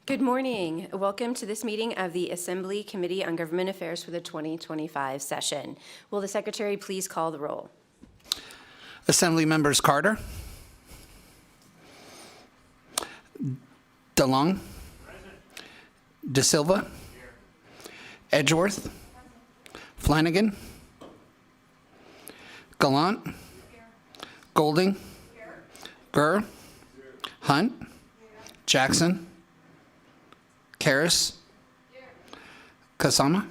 Good morning. Welcome to this meeting of the Assembly Committee on Government Affairs for the 2025 session. Will the Secretary please call the roll? Assembly members Carter, DeLong, De Silva, Edgeworth, Flanagan, Gallant, Golding, Gurr, Hunt, Jackson, Karras, Kasama,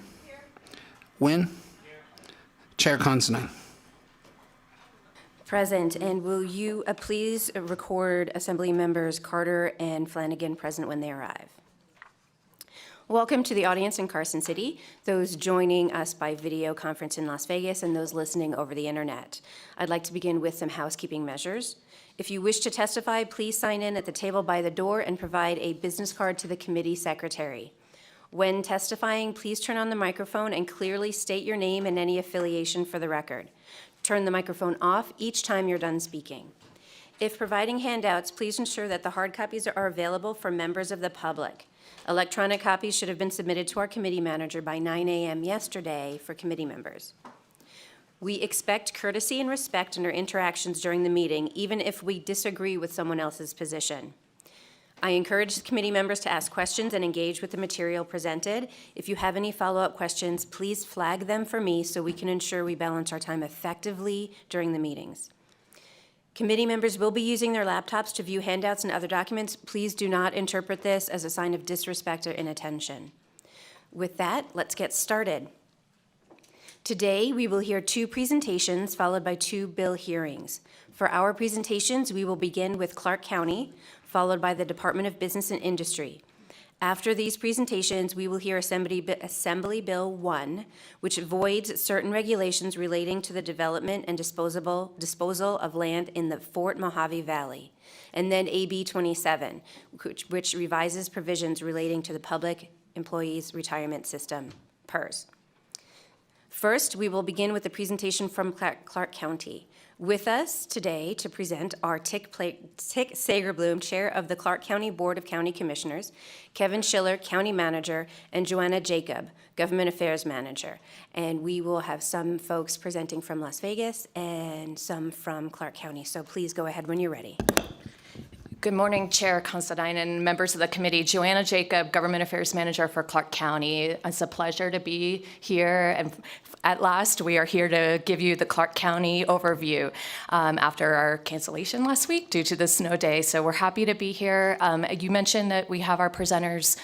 Wynn, Chair Considine. Present. And will you please record Assembly members Carter and Flanagan present when they arrive? Welcome to the audience in Carson City, those joining us by video conference in Las Vegas, and those listening over the internet. I'd like to begin with some housekeeping measures. If you wish to testify, please sign in at the table by the door and provide a business card to the committee secretary. When testifying, please turn on the microphone and clearly state your name and any affiliation for the record. Turn the microphone off each time you're done speaking. If providing handouts, please ensure that the hard copies are available for members of the public. Electronic copies should have been submitted to our committee manager by 9 a.m. yesterday for committee members. We expect courtesy and respect in our interactions during the meeting, even if we disagree with someone else's position. I encourage the committee members to ask questions and engage with the material presented. If you have any follow-up questions, please flag them for me so we can ensure we balance our time effectively during the meetings. Committee members will be using their laptops to view handouts and other documents. Please do not interpret this as a sign of disrespect or inattention. With that, let's get started. Today, we will hear 2 presentations followed by 2 bill hearings. For our presentations, we will begin with Clark County, followed by the Department of Business and Industry. After these presentations, we will hear Assembly Bill 1, which voids certain regulations relating to the development and disposal of land in the Fort Mojave Valley, and then AB 27, which revises provisions relating to the Public Employees Retirement System, PERS. First, we will begin with a presentation from Clark County. With us today to present are Tick Sagerbloom, Chair of the Clark County Board of County Commissioners, Kevin Schiller, County Manager, and Joanna Jacob, Government Affairs Manager. And we will have some folks presenting from Las Vegas and some from Clark County. So please go ahead when you're ready. Good morning, Chair Considine and members of the committee. Joanna Jacob, Government Affairs Manager for Clark County. It's a pleasure to be here, and at last we are here to give you the Clark County overview after our cancellation last week due to the snow day. So we're happy to be here. You mentioned that we have our presenters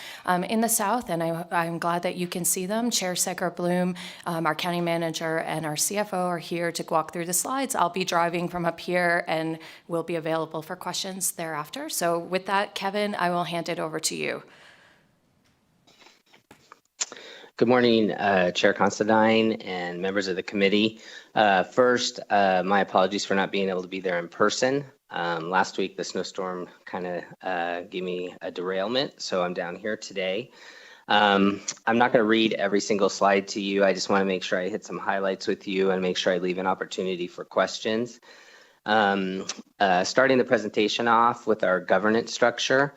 in the South, and I'm glad that you can see them. Chair Sagerbloom, our County Manager, and our CFO are here to walk through the slides. I'll be driving from up here and will be available for questions thereafter. So with that, Kevin, I will hand it over to you. Good morning, Chair Considine and members of the committee. First, my apologies for not being able to be there in person. Last week, the snowstorm kind of gave me a derailment, so I'm down here today. I'm not going to read every single slide to you. I just want to make sure I hit some highlights with you and make sure I leave an opportunity for questions. Starting the presentation off with our governance structure.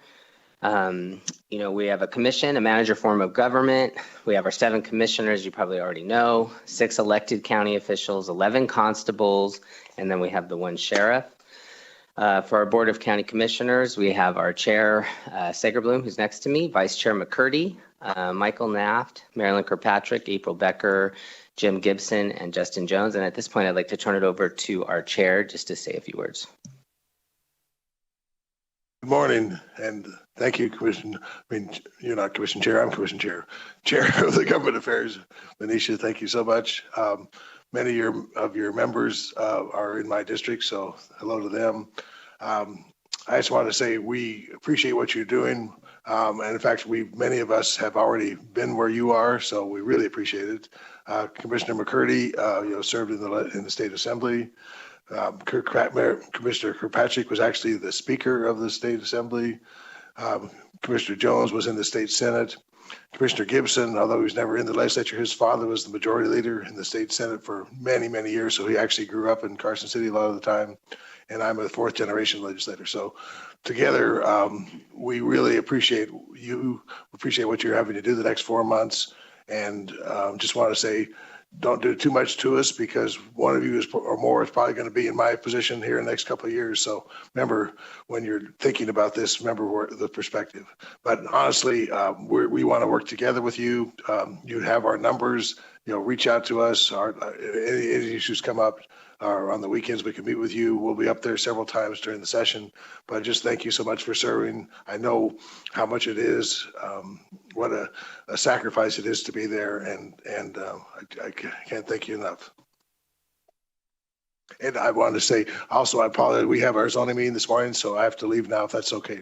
We have a commission, a manager form of government. We have our 7 commissioners, you probably already know, 6 elected county officials, 11 constables, and then we have the 1 sheriff. For our Board of County Commissioners, we have our Chair, Sagerbloom, who's next to me, Vice Chair McCurdy, Michael Naft, Marilyn Kirkpatrick, April Becker, Jim Gibson, and Justin Jones. And at this point, I'd like to turn it over to our chair just to say a few words. Good morning, and thank you, Commission. You're not Commission Chair, I'm Commission Chair. Chair of the Government Affairs, Manisha, thank you so much. Many of your members are in my district, so hello to them. I just want to say we appreciate what you're doing. And in fact, many of us have already been where you are, so we really appreciate it. Commissioner McCurdy, served in the State Assembly. Commissioner Kirkpatrick was actually the Speaker of the State Assembly. Commissioner Jones was in the State Senate. Commissioner Gibson, although he was never in the legislature, his father was the majority leader in the State Senate for many, many years, so he actually grew up in Carson City a lot of the time. and I'm a fourth generation legislator. So together, we really appreciate what you're having to do the next 4 months. And just want to say, don't do too much to us, because one of you or more is probably going to be in my position here in the next couple of years. So remember, when you're thinking about this, remember the perspective. But honestly, we want to work together with you. You have our numbers. Reach out to us. Any issues come up, or on the weekends we can meet with you. We'll be up there several times during the session. But just thank you so much for serving. I know how much it is, what a sacrifice it is to be there, and I can't thank you enough. And I wanted to say also, I apologize. We have our zoning meeting this morning, so I have to leave now, if that's okay,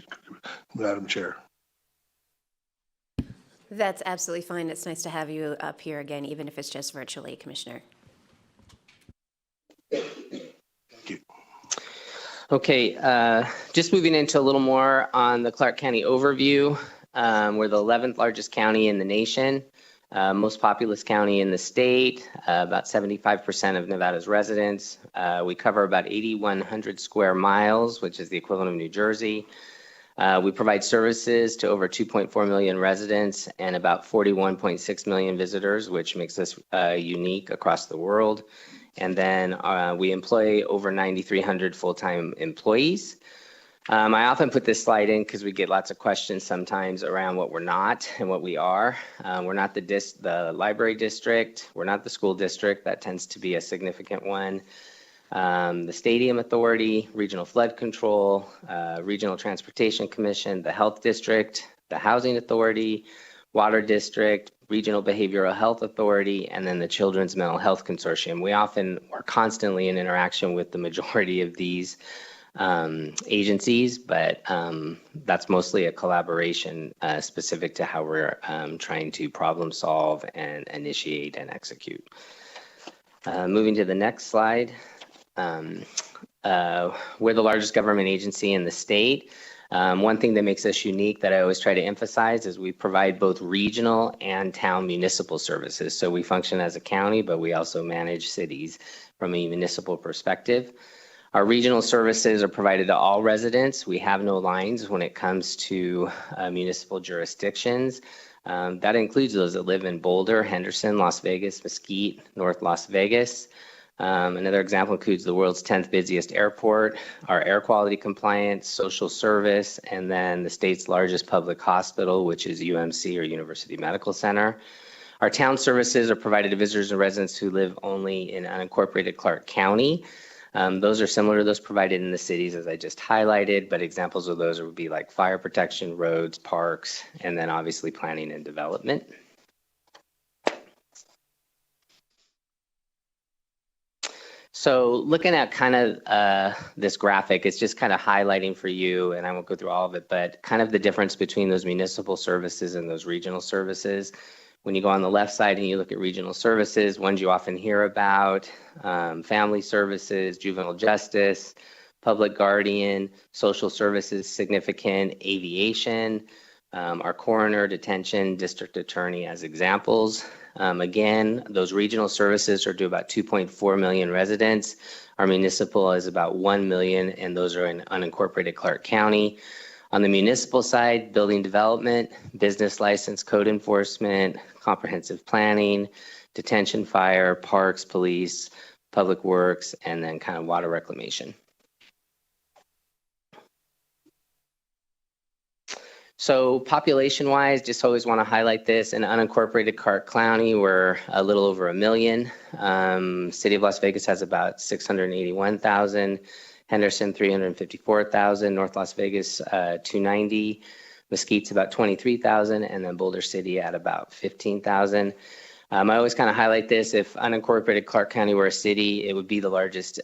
Madam Chair. That's absolutely fine. It's nice to have you up here again, even if it's just virtually, Commissioner. Thank you. Okay, just moving into a little more on the Clark County overview. We're the 11th largest county in the nation, most populous county in the state, about 75% of Nevada's residents. We cover about 8,100 square miles, which is the equivalent of New Jersey. We provide services to over 2.4 million residents and about 41.6 million visitors, which makes us unique across the world. And then we employ over 9,300 full-time employees. I often put this slide in because we get lots of questions sometimes around what we're not and what we are. We're not the library district. We're not the school district. That tends to be a significant one. The Stadium Authority, Regional Flood Control, Regional Transportation Commission, the Health District, the Housing Authority, Water District, Regional Behavioral Health Authority, and then the Children's Mental Health Consortium. We often are constantly in interaction with the majority of these agencies, but that's mostly a collaboration specific to how we're trying to problem solve and initiate and execute. Moving to the next slide. We're the largest government agency in the state. One thing that makes us unique that I always try to emphasize is we provide both regional and town municipal services. So we function as a county, but we also manage cities from a municipal perspective. Our regional services are provided to all residents. We have no lines when it comes to municipal jurisdictions. That includes those that live in Boulder, Henderson, Las Vegas, Mesquite, North Las Vegas. Another example includes the world's 10th busiest airport, our air quality compliance, social service, and then the state's largest public hospital, which is UMC, or University Medical Center. Our town services are provided to visitors and residents who live only in unincorporated Clark County. Those are similar to those provided in the cities, as I just highlighted, but examples of those would be like fire protection, roads, parks, and then obviously planning and development. So looking at kind of this graphic, it's just kind of highlighting for you, and I won't go through all of it, but kind of the difference between those municipal services and those regional services. When you go on the left side and you look at regional services, ones you often hear about, family services, juvenile justice, public guardian, social services, significant, aviation, our coroner, detention, district attorney as examples. Again, those regional services are to about 2.4 million residents. Our municipal is about 1 million, and those are in unincorporated Clark County. On the municipal side, building development, business license, code enforcement, comprehensive planning, detention, fire, parks, police, public works, and then kind of water reclamation. So population-wise, just always want to highlight this. In unincorporated Clark County, we're a little over 1 million. City of Las Vegas has about 681,000. Henderson, 354,000. North Las Vegas, 290. Mesquite's about 23,000. And then Boulder City at about 15,000. I always kind of highlight this. If unincorporated Clark County were a city, it would be the largest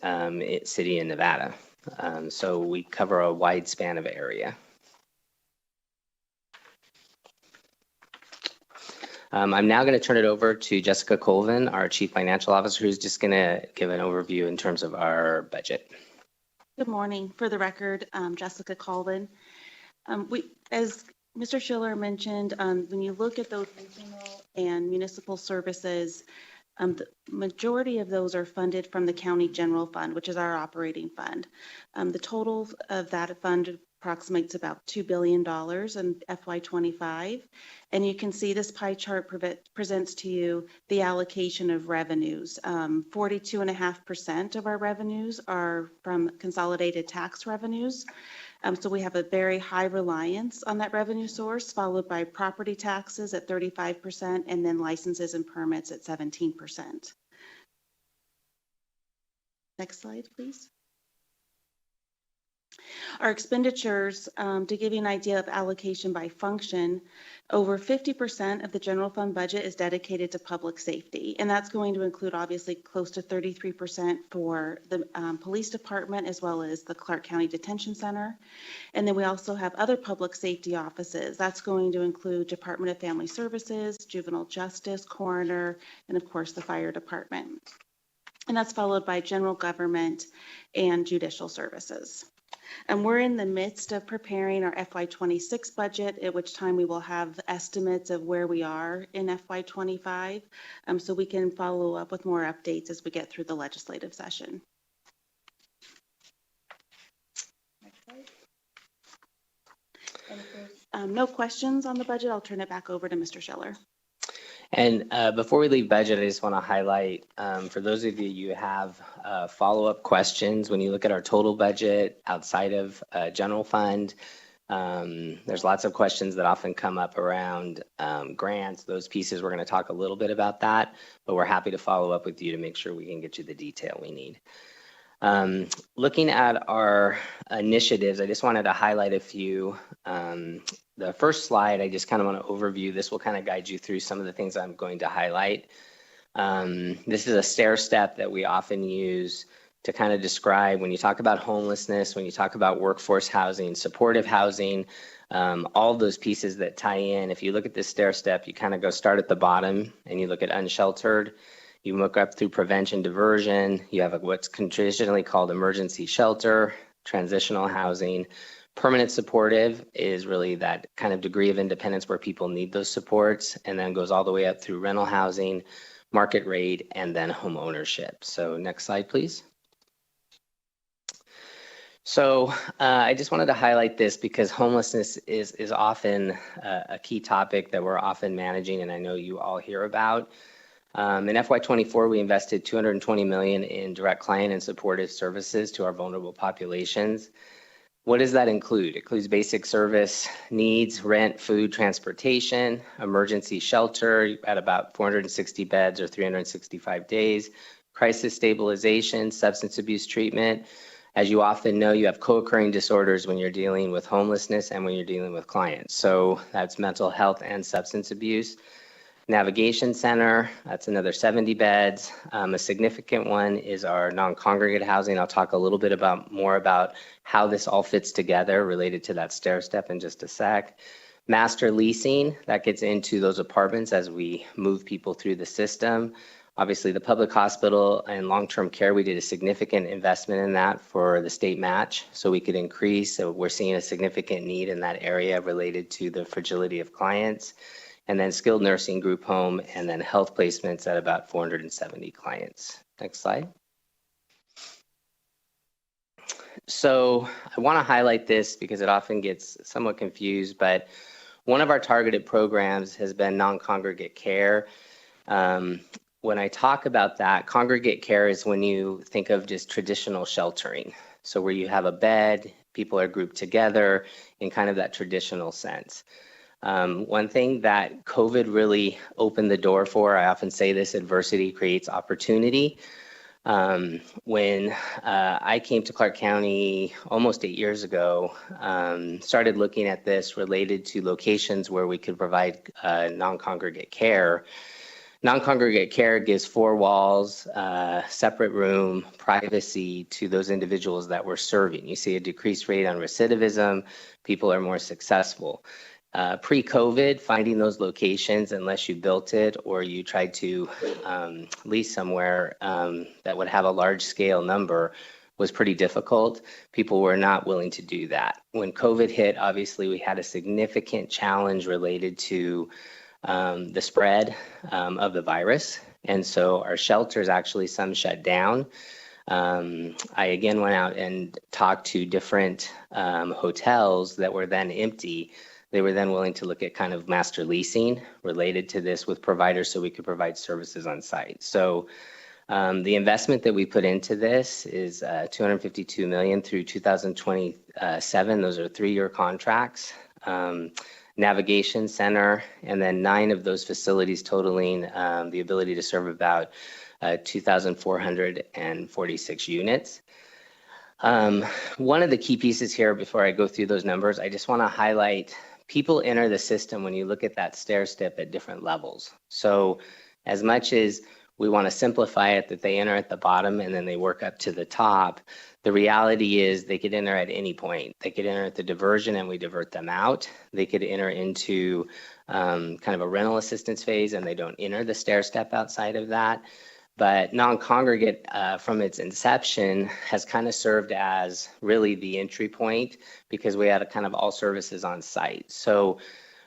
city in Nevada. So we cover a wide span of area. I'm now going to turn it over to Jessica Colvin, our Chief Financial Officer, who's just going to give an overview in terms of our budget. Good morning. For the record, Jessica Colvin. As Mr. Schiller mentioned, when you look at those regional and municipal services, The majority of those are funded from the county general fund, which is our operating fund. The total of that fund approximates about $2 billion in FY25. And you can see this pie chart presents to you the allocation of revenues. 42.5% of our revenues are from consolidated tax revenues. So we have a very high reliance on that revenue source, followed by property taxes at 35%, and then licenses and permits at 17%. Next slide, please. Our expenditures, to give you an idea of allocation by function, over 50% of the general fund budget is dedicated to public safety. And that's going to include obviously close to 33% for the police department, as well as the Clark County Detention Center. And then we also have other public safety offices. That's going to include Department of Family Services, Juvenile Justice, Coroner, and of course the Fire Department. And that's followed by general government and judicial services. And we're in the midst of preparing our FY26 budget, at which time we will have estimates of where we are in FY25, so we can follow up with more updates as we get through the legislative session. Next slide. And if there's no questions on the budget, I'll turn it back over to Mr. Scheller. And before we leave budget, I just want to highlight, for those of you who have follow-up questions, when you look at our total budget outside of general fund, there's lots of questions that often come up around grants, those pieces. We're going to talk a little bit about that, but we're happy to follow up with you to make sure we can get you the detail we need. Looking at our initiatives, I just wanted to highlight a few. The first slide, I just kind of want to overview. This will kind of guide you through some of the things I'm going to highlight. This is a stair step that we often use to kind of describe when you talk about homelessness, when you talk about workforce housing, supportive housing, all those pieces that tie in. If you look at this stair step, you kind of go start at the bottom and you look at unsheltered. You look up through prevention, diversion. You have what's traditionally called emergency shelter, transitional housing. Permanent supportive is really that kind of degree of independence where people need those supports, and then goes all the way up through rental housing, market rate, and then home ownership. So next slide, please. So I just wanted to highlight this because homelessness is often a key topic that we're often managing, and I know you all hear about. In FY24, we invested $220 million in direct client and supportive services to our vulnerable populations. What does that include? It includes basic service needs, rent, food, transportation, emergency shelter at about 460 beds or 365 days, crisis stabilization, substance abuse treatment. As you often know, you have co-occurring disorders when you're dealing with homelessness and when you're dealing with clients. So that's mental health and substance abuse. Navigation Center, that's another 70 beds. A significant one is our non-congregate housing. I'll talk a little bit more about how this all fits together related to that stair step in just a sec. Master leasing, that gets into those apartments as we move people through the system. Obviously, the public hospital and long-term care, we did a significant investment in that for the state match, so we could increase. So we're seeing a significant need in that area related to the fragility of clients. And then skilled nursing, group home, and then health placements at about 470 clients. Next slide. So I want to highlight this because it often gets somewhat confused, but one of our targeted programs has been non-congregate care. When I talk about that, congregate care is when you think of just traditional sheltering. So where you have a bed, people are grouped together in kind of that traditional sense. One thing that COVID really opened the door for, I often say this, adversity creates opportunity. When I came to Clark County almost 8 years ago, started looking at this related to locations where we could provide non-congregate care. Non-congregate care gives 4 walls, separate room, privacy to those individuals that we're serving. You see a decreased rate on recidivism, people are more successful. Pre-COVID, finding those locations, unless you built it or you tried to lease somewhere that would have a large scale number, was pretty difficult. People were not willing to do that. When COVID hit, obviously we had a significant challenge related to the spread of the virus. And so our shelters, actually, some shut down. I again went out and talked to different hotels that were then empty. They were then willing to look at kind of master leasing related to this with providers so we could provide services on site. So the investment that we put into this is $252 million through 2027. Those are 3-year contracts. Navigation center, and then 9 of those facilities totaling the ability to serve about 2,446 units. One of the key pieces here before I go through those numbers, I just want to highlight people enter the system when you look at that stair step at different levels. So as much as we want to simplify it that they enter at the bottom and then they work up to the top, the reality is they could enter at any point. They could enter at the diversion and we divert them out. They could enter into kind of a rental assistance phase and they don't enter the stair step outside of that. But non-congregate from its inception has kind of served as really the entry point because we had a kind of all services on site. So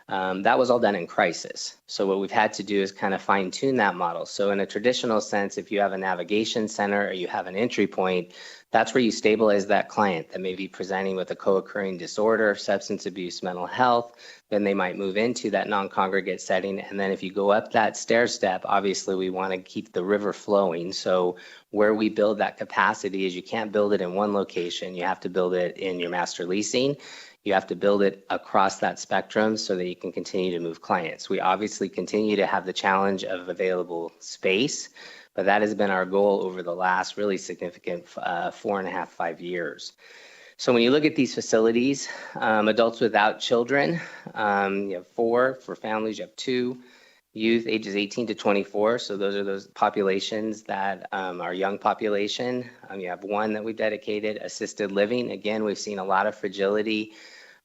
that was all done in crisis. So what we've had to do is kind of fine tune that model. So in a traditional sense, if you have a navigation center or you have an entry point, that's where you stabilize that client that may be presenting with a co-occurring disorder, substance abuse, mental health. Then they might move into that non-congregate setting. And then if you go up that stair step, obviously we want to keep the river flowing. So where we build that capacity is you can't build it in one location. You have to build it in your master leasing. You have to build it across that spectrum so that you can continue to move clients. We obviously continue to have the challenge of available space, but that has been our goal over the last really significant 4.5, 5 years. So when you look at these facilities, adults without children, you have 4. For families, you have 2. Youth ages 18 to 24, so those are those populations that are young population. You have 1 that we've dedicated. Assisted living, again, we've seen a lot of fragility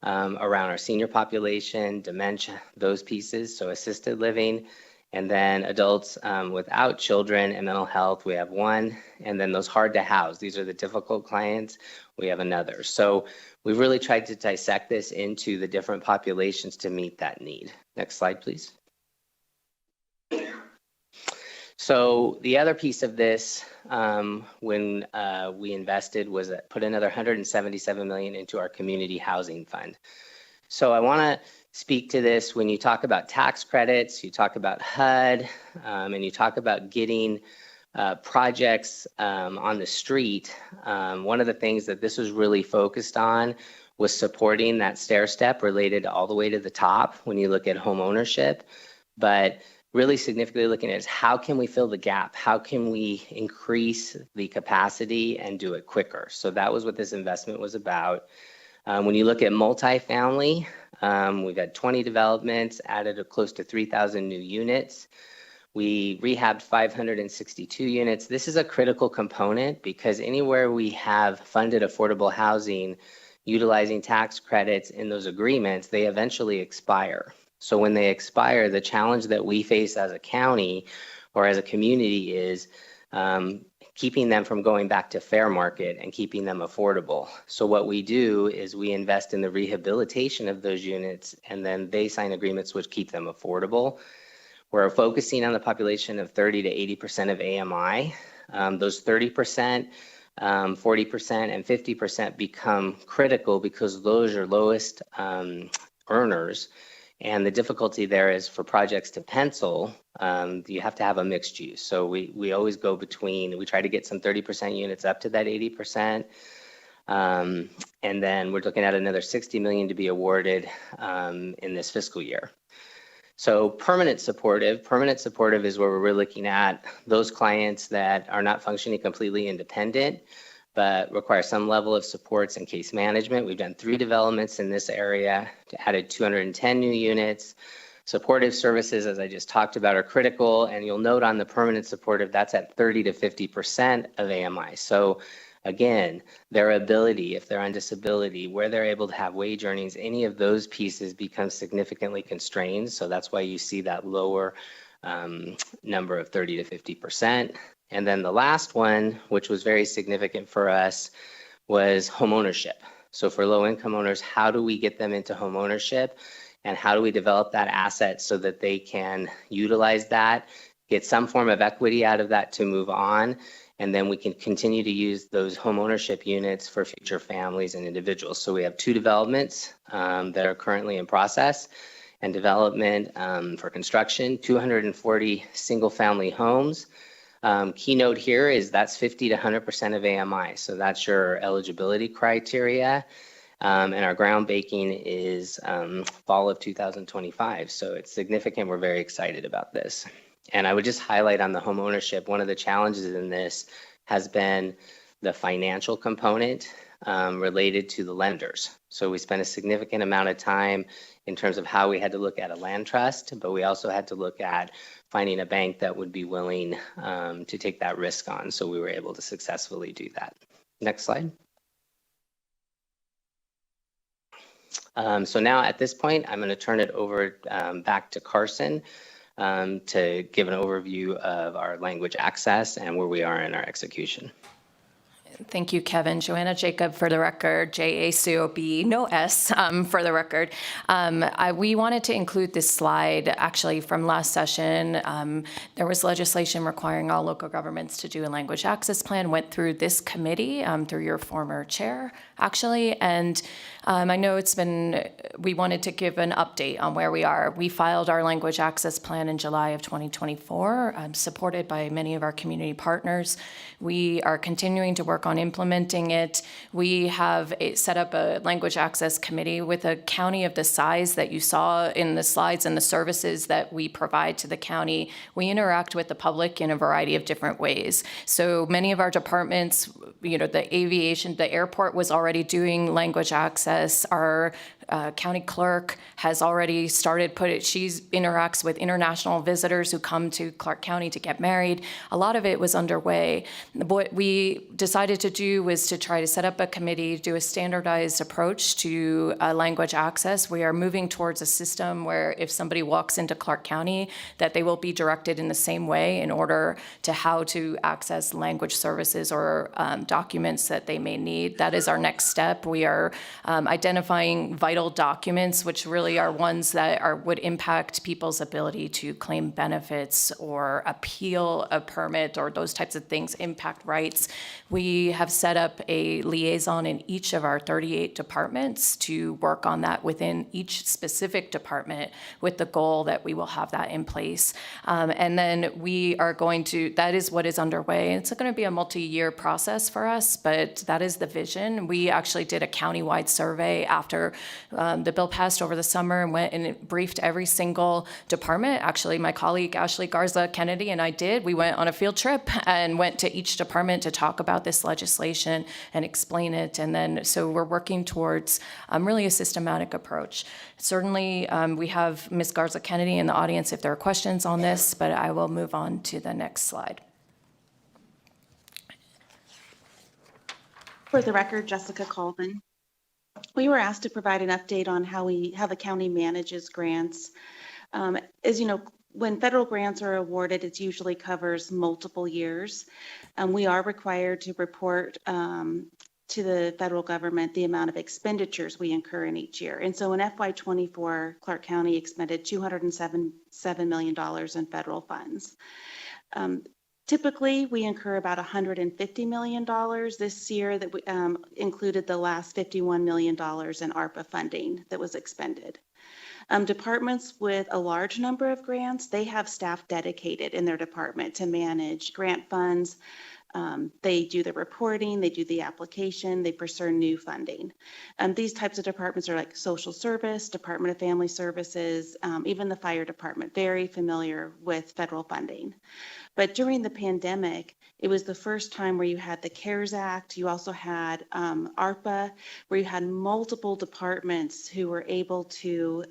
around our senior population, dementia, those pieces, so assisted living. And then adults without children and mental health, we have 1. And then those hard to house, these are the difficult clients, we have another. So we've really tried to dissect this into the different populations to meet that need. Next slide, please. So the other piece of this, when we invested, was put another $177 million into our community housing fund. So I want to speak to this when you talk about tax credits, you talk about HUD, and you talk about getting projects on the street. One of the things that this was really focused on was supporting that stair step related all the way to the top when you look at home ownership. But really significantly looking at is how can we fill the gap? How can we increase the capacity and do it quicker? So that was what this investment was about. When you look at multifamily, we've had 20 developments, added close to 3,000 new units. We rehabbed 562 units. This is a critical component because anywhere we have funded affordable housing, utilizing tax credits in those agreements, they eventually expire. So when they expire, the challenge that we face as a county or as a community is keeping them from going back to fair market and keeping them affordable. So what we do is we invest in the rehabilitation of those units and then they sign agreements which keep them affordable. We're focusing on the population of 30 to 80% of AMI. Those 30%, 40% and 50% become critical because those are lowest earners. And the difficulty there is for projects to pencil, you have to have a mixed use. So we always go between, we try to get some 30% units up to that 80%. And then we're looking at another $60 million to be awarded in this fiscal year. So permanent supportive is where we're really looking at those clients that are not functioning completely independent, but require some level of supports and case management. We've done 3 developments in this area, added 210 new units. Supportive services, as I just talked about, are critical. And you'll note on the permanent supportive, that's at 30 to 50% of AMI. So again, their ability, if they're on disability, where they're able to have wage earnings, any of those pieces become significantly constrained. So that's why you see that lower number of 30 to 50%. And then the last one, which was very significant for us, was home ownership. So for low income owners, how do we get them into home ownership? And how do we develop that asset so that they can utilize that, get some form of equity out of that to move on, and then we can continue to use those home ownership units for future families and individuals. So we have 2 developments that are currently in process and development for construction, 240 single-family homes. Keynote here is that's 50 to 100% of AMI. So that's your eligibility criteria. And our groundbreaking is fall of 2025. So it's significant. We're very excited about this. And I would just highlight on the home ownership, one of the challenges in this has been the financial component related to the lenders. So we spent a significant amount of time in terms of how we had to look at a land trust, but we also had to look at finding a bank that would be willing to take that risk on. So we were able to successfully do that. Next slide. So now at this point, I'm going to turn it over back to Carson to give an overview of our language access and where we are in our execution. Thank you, Kevin. Joanna Jacob, for the record, JACOB, no S, for the record. We wanted to include this slide actually from last session. There was legislation requiring all local governments to do a language access plan, went through this committee through your former chair, actually. And I know we wanted to give an update on where we are. We filed our language access plan in July of 2024, supported by many of our community partners. We are continuing to work on implementing it. We have set up a language access committee with a county of the size that you saw in the slides and the services that we provide to the county. We interact with the public in a variety of different ways. So many of our departments, the aviation, the airport was already doing language access. Our county clerk has already started she interacts with international visitors who come to Clark County to get married. A lot of it was underway. What we decided to do was to try to set up a committee, do a standardized approach to language access. We are moving towards a system where if somebody walks into Clark County, that they will be directed in the same way in order to how to access language services or documents that they may need. That is our next step. We are identifying vital documents, which really are ones that would impact people's ability to claim benefits or appeal a permit or those types of things, impact rights. We have set up a liaison in each of our 38 departments to work on that within each specific department with the goal that we will have that in place. And then we are that is what is underway. It's going to be a multi-year process for us, but that is the vision. We actually did a countywide survey after the bill passed over the summer and went and briefed every single department. Actually, my colleague Ashley Garza Kennedy and I we went on a field trip and went to each department to talk about this legislation and explain it. And then, so we're working towards really a systematic approach. Certainly, we have Ms. Garza Kennedy in the audience if there are questions on this, but I will move on to the next slide. For the record, Jessica Colvin. We were asked to provide an update on how the county manages grants. As you know, when federal grants are awarded, it usually covers multiple years. We are required to report to the federal government the amount of expenditures we incur in each year. And so in FY24, Clark County expended $207 million in federal funds. Typically, we incur about $150 million this year that we, included the last $51 million in ARPA funding that was expended. Departments with a large number of grants, they have staff dedicated in their department to manage grant funds. They do the reporting, they do the application, they pursue new funding. These types of departments are like social service, Department of Family Services, even the fire department, very familiar with federal funding. But during the pandemic, it was the first time where you had the CARES Act. You also had ARPA, where you had multiple departments who were able to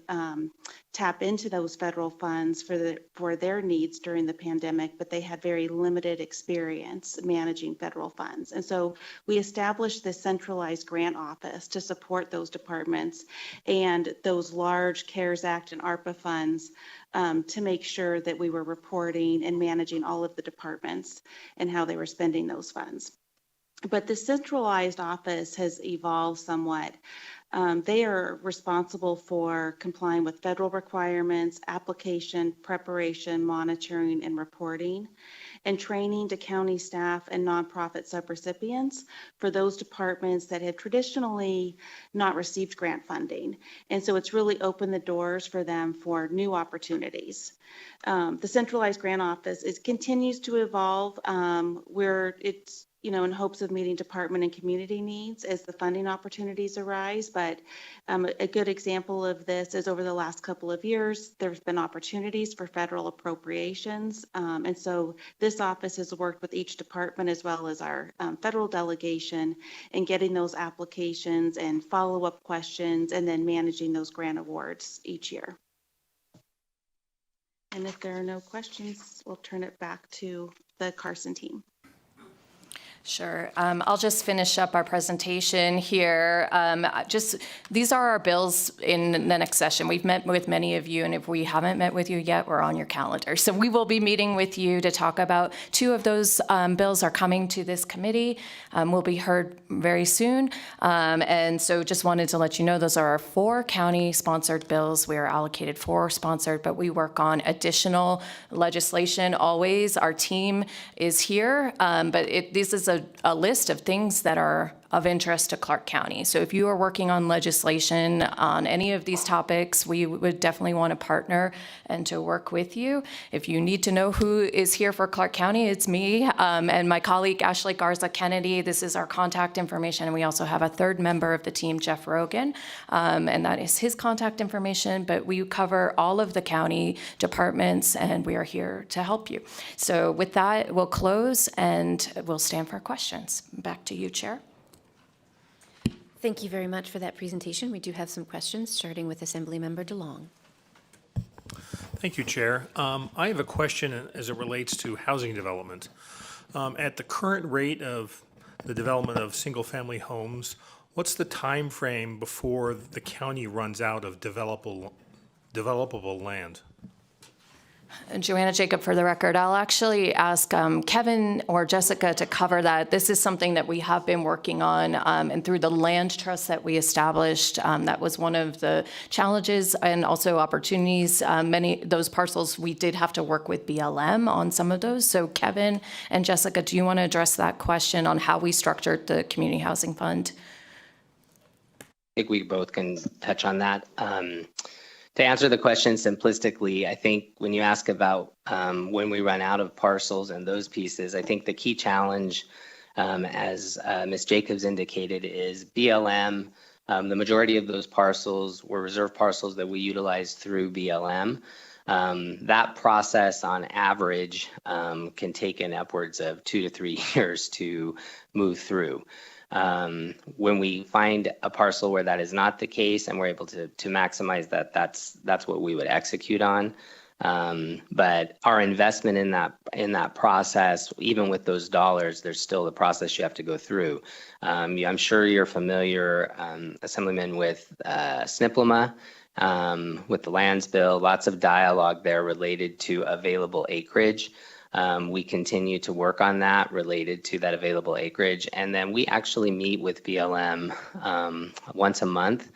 tap into those federal funds for their needs during the pandemic, but they had very limited experience managing federal funds. And so we established this centralized grant office to support those departments and those large CARES Act and ARPA funds to make sure that we were reporting and managing all of the departments and how they were spending those funds. But the centralized office has evolved somewhat. They are responsible for complying with federal requirements, application, preparation, monitoring, and reporting, and training to county staff and nonprofit subrecipients for those departments that have traditionally not received grant funding. And so it's really opened the doors for them for new opportunities. The centralized grant office continues to evolve where it's, in hopes of meeting department and community needs as the funding opportunities arise. But a good example of this is over the last couple of years, there's been opportunities for federal appropriations. And so this office has worked with each department as well as our federal delegation in getting those applications and follow-up questions and then managing those grant awards each year. And if there are no questions, we'll turn it back to the Carson team. Sure. I'll just finish up our presentation here. These are our bills in the next session. We've met with many of you, and if we haven't met with you yet, we're on your calendar. So we will be meeting with you to talk about 2 of those bills are coming to this committee. Will be heard very soon. And so just wanted to let you know those are our 4 county-sponsored bills. We are allocated 4 sponsored, but we work on additional legislation always. Our team is here, but this is a list of things that are of interest to Clark County. So if you are working on legislation on any of these topics, we would definitely want to partner and to work with you. If you need to know who is here for Clark County, it's me and my colleague Ashley Garza Kennedy. This is our contact information. And we also have a 3rd member of the team, Jeff Rogan, and that is his contact information. But we cover all of the county departments, and we are here to help you. So with that, we'll close and we'll stand for questions. Back to you, Chair. Thank you very much for that presentation. We do have some questions, starting with Assemblymember DeLong. Thank you, Chair. I have a question as it relates to housing development. At the current rate of the development of single-family homes, what's the time frame before the county runs out of developable land? Joanna Jacob, for the record, I'll actually ask Kevin or Jessica to cover that. This is something that we have been working on, and through the land trust that we established, that was one of the challenges and also opportunities. Many those parcels, we did have to work with BLM on some of those. So Kevin and Jessica, do you want to address that question on how we structured the Community Housing Fund? I think we both can touch on that. To answer the question simplistically, I think when you ask about when we run out of parcels and those pieces, I think the key challenge, as Ms. Jacobs indicated, is BLM. The majority of those parcels were reserve parcels that we utilized through BLM. That process on average can take in upwards of 2 to 3 years to move through. When we find a parcel where that is not the case and we're able to maximize that, that's what we would execute on. But our investment in that process, even with those dollars, there's still the process you have to go through. I'm sure you're familiar, Assemblyman, with SNPLMA, with the lands bill, lots of dialogue there related to available acreage. We continue to work on that related to that available acreage. And then we actually meet with BLM once a month,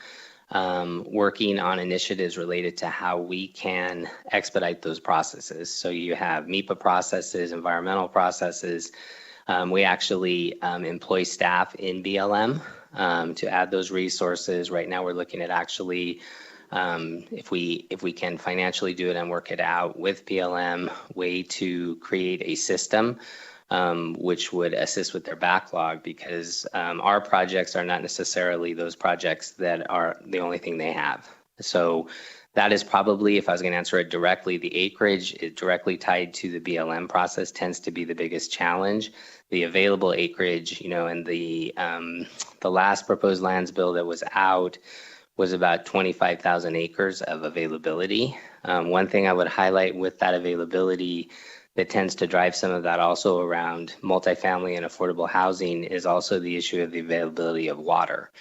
working on initiatives related to how we can expedite those processes. So you have MEPA processes, environmental processes. We actually employ staff in BLM to add those resources. Right now we're looking at actually if we can financially do it and work it out with BLM, way to create a system which would assist with their backlog, because our projects are not necessarily those projects that are the only thing they have. So that is probably, if I was going to answer it directly, the acreage is directly tied to the BLM process tends to be the biggest challenge. The available acreage, and the last proposed lands bill that was out was about 25,000 acres of availability. One thing I would highlight with that availability that tends to drive some of that also around multifamily and affordable housing is also the issue of the availability of water.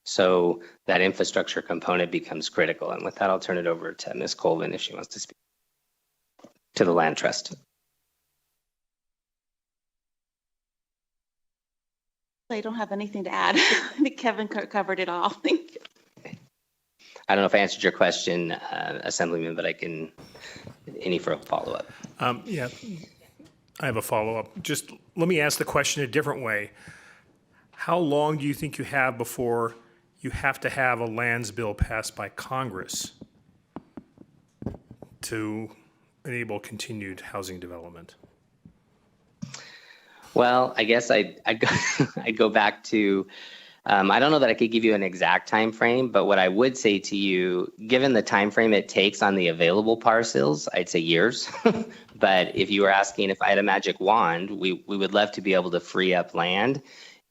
So that infrastructure component becomes critical. And with that, I'll turn it over to Ms. Colvin if she wants to speak to the land trust. I don't have anything to add. I think Kevin covered it all. Thank you. I don't know if I answered your question, Assemblyman, but I can, any further follow-up. Yeah, I have a follow-up. Just let me ask the question a different way. How long do you think you have before you have to have a lands bill passed by Congress to enable continued housing development? Well, I guess I go, I go back to, I don't know that I could give you an exact time frame, but what I would say to you, given the time frame it takes on the available parcels, I'd say years. But if you were asking if I had a magic wand, we would love to be able to free up land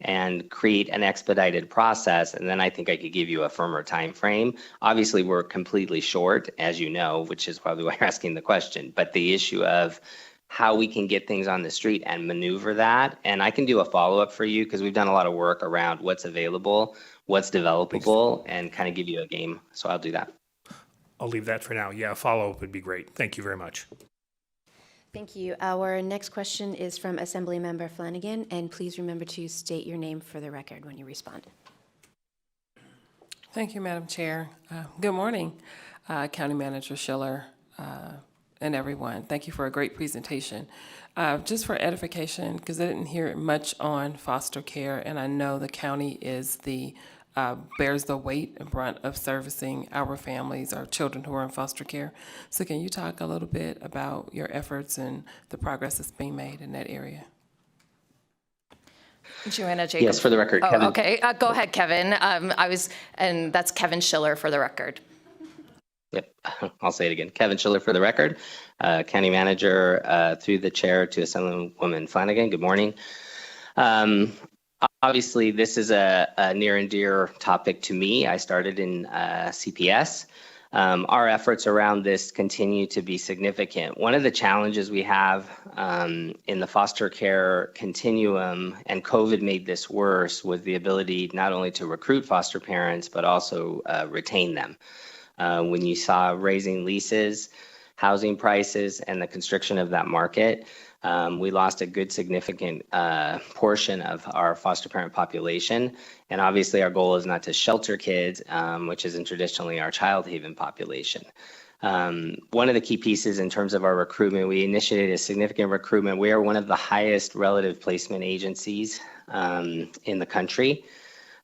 and create an expedited process, and then I think I could give you a firmer time frame. Obviously, we're completely short, as you know, which is probably why you're asking the question. But the issue of how we can get things on the street and maneuver that, and I can do a follow-up for you because we've done a lot of work around what's available, what's developable, and kind of give you a game. So I'll do that. I'll leave that for now. Yeah, a follow-up would be great. Thank you very much. Thank you. Our next question is from Assemblymember Flanagan, and please remember to state your name for the record when you respond. Thank you, Madam Chair. Good morning, County Manager Schiller and everyone. Thank you for a great presentation. Just for edification, because I didn't hear much on foster care, and I know the county is bears the weight and brunt of servicing our families, our children who are in foster care. So can you talk a little bit about your efforts and the progress that's being made in that area? Joanna Jacob. Yes, for the record, Kevin. Okay, go ahead, Kevin. And that's Kevin Schiller for the record. Yep, I'll say it again. Kevin Schiller for the record, County Manager, through the chair to Assemblywoman Flanagan. Good morning. Obviously, this is a near and dear topic to me. I started in CPS. Our efforts around this continue to be significant. One of the challenges we have in the foster care continuum, and COVID made this worse, was the ability not only to recruit foster parents, but also retain them. When you saw raising leases, housing prices, and the constriction of that market, we lost a good significant portion of our foster parent population. And obviously our goal is not to shelter kids, which isn't traditionally our child haven population. One of the key pieces in terms of our recruitment, we initiated a significant recruitment. We are one of the highest relative placement agencies in the country.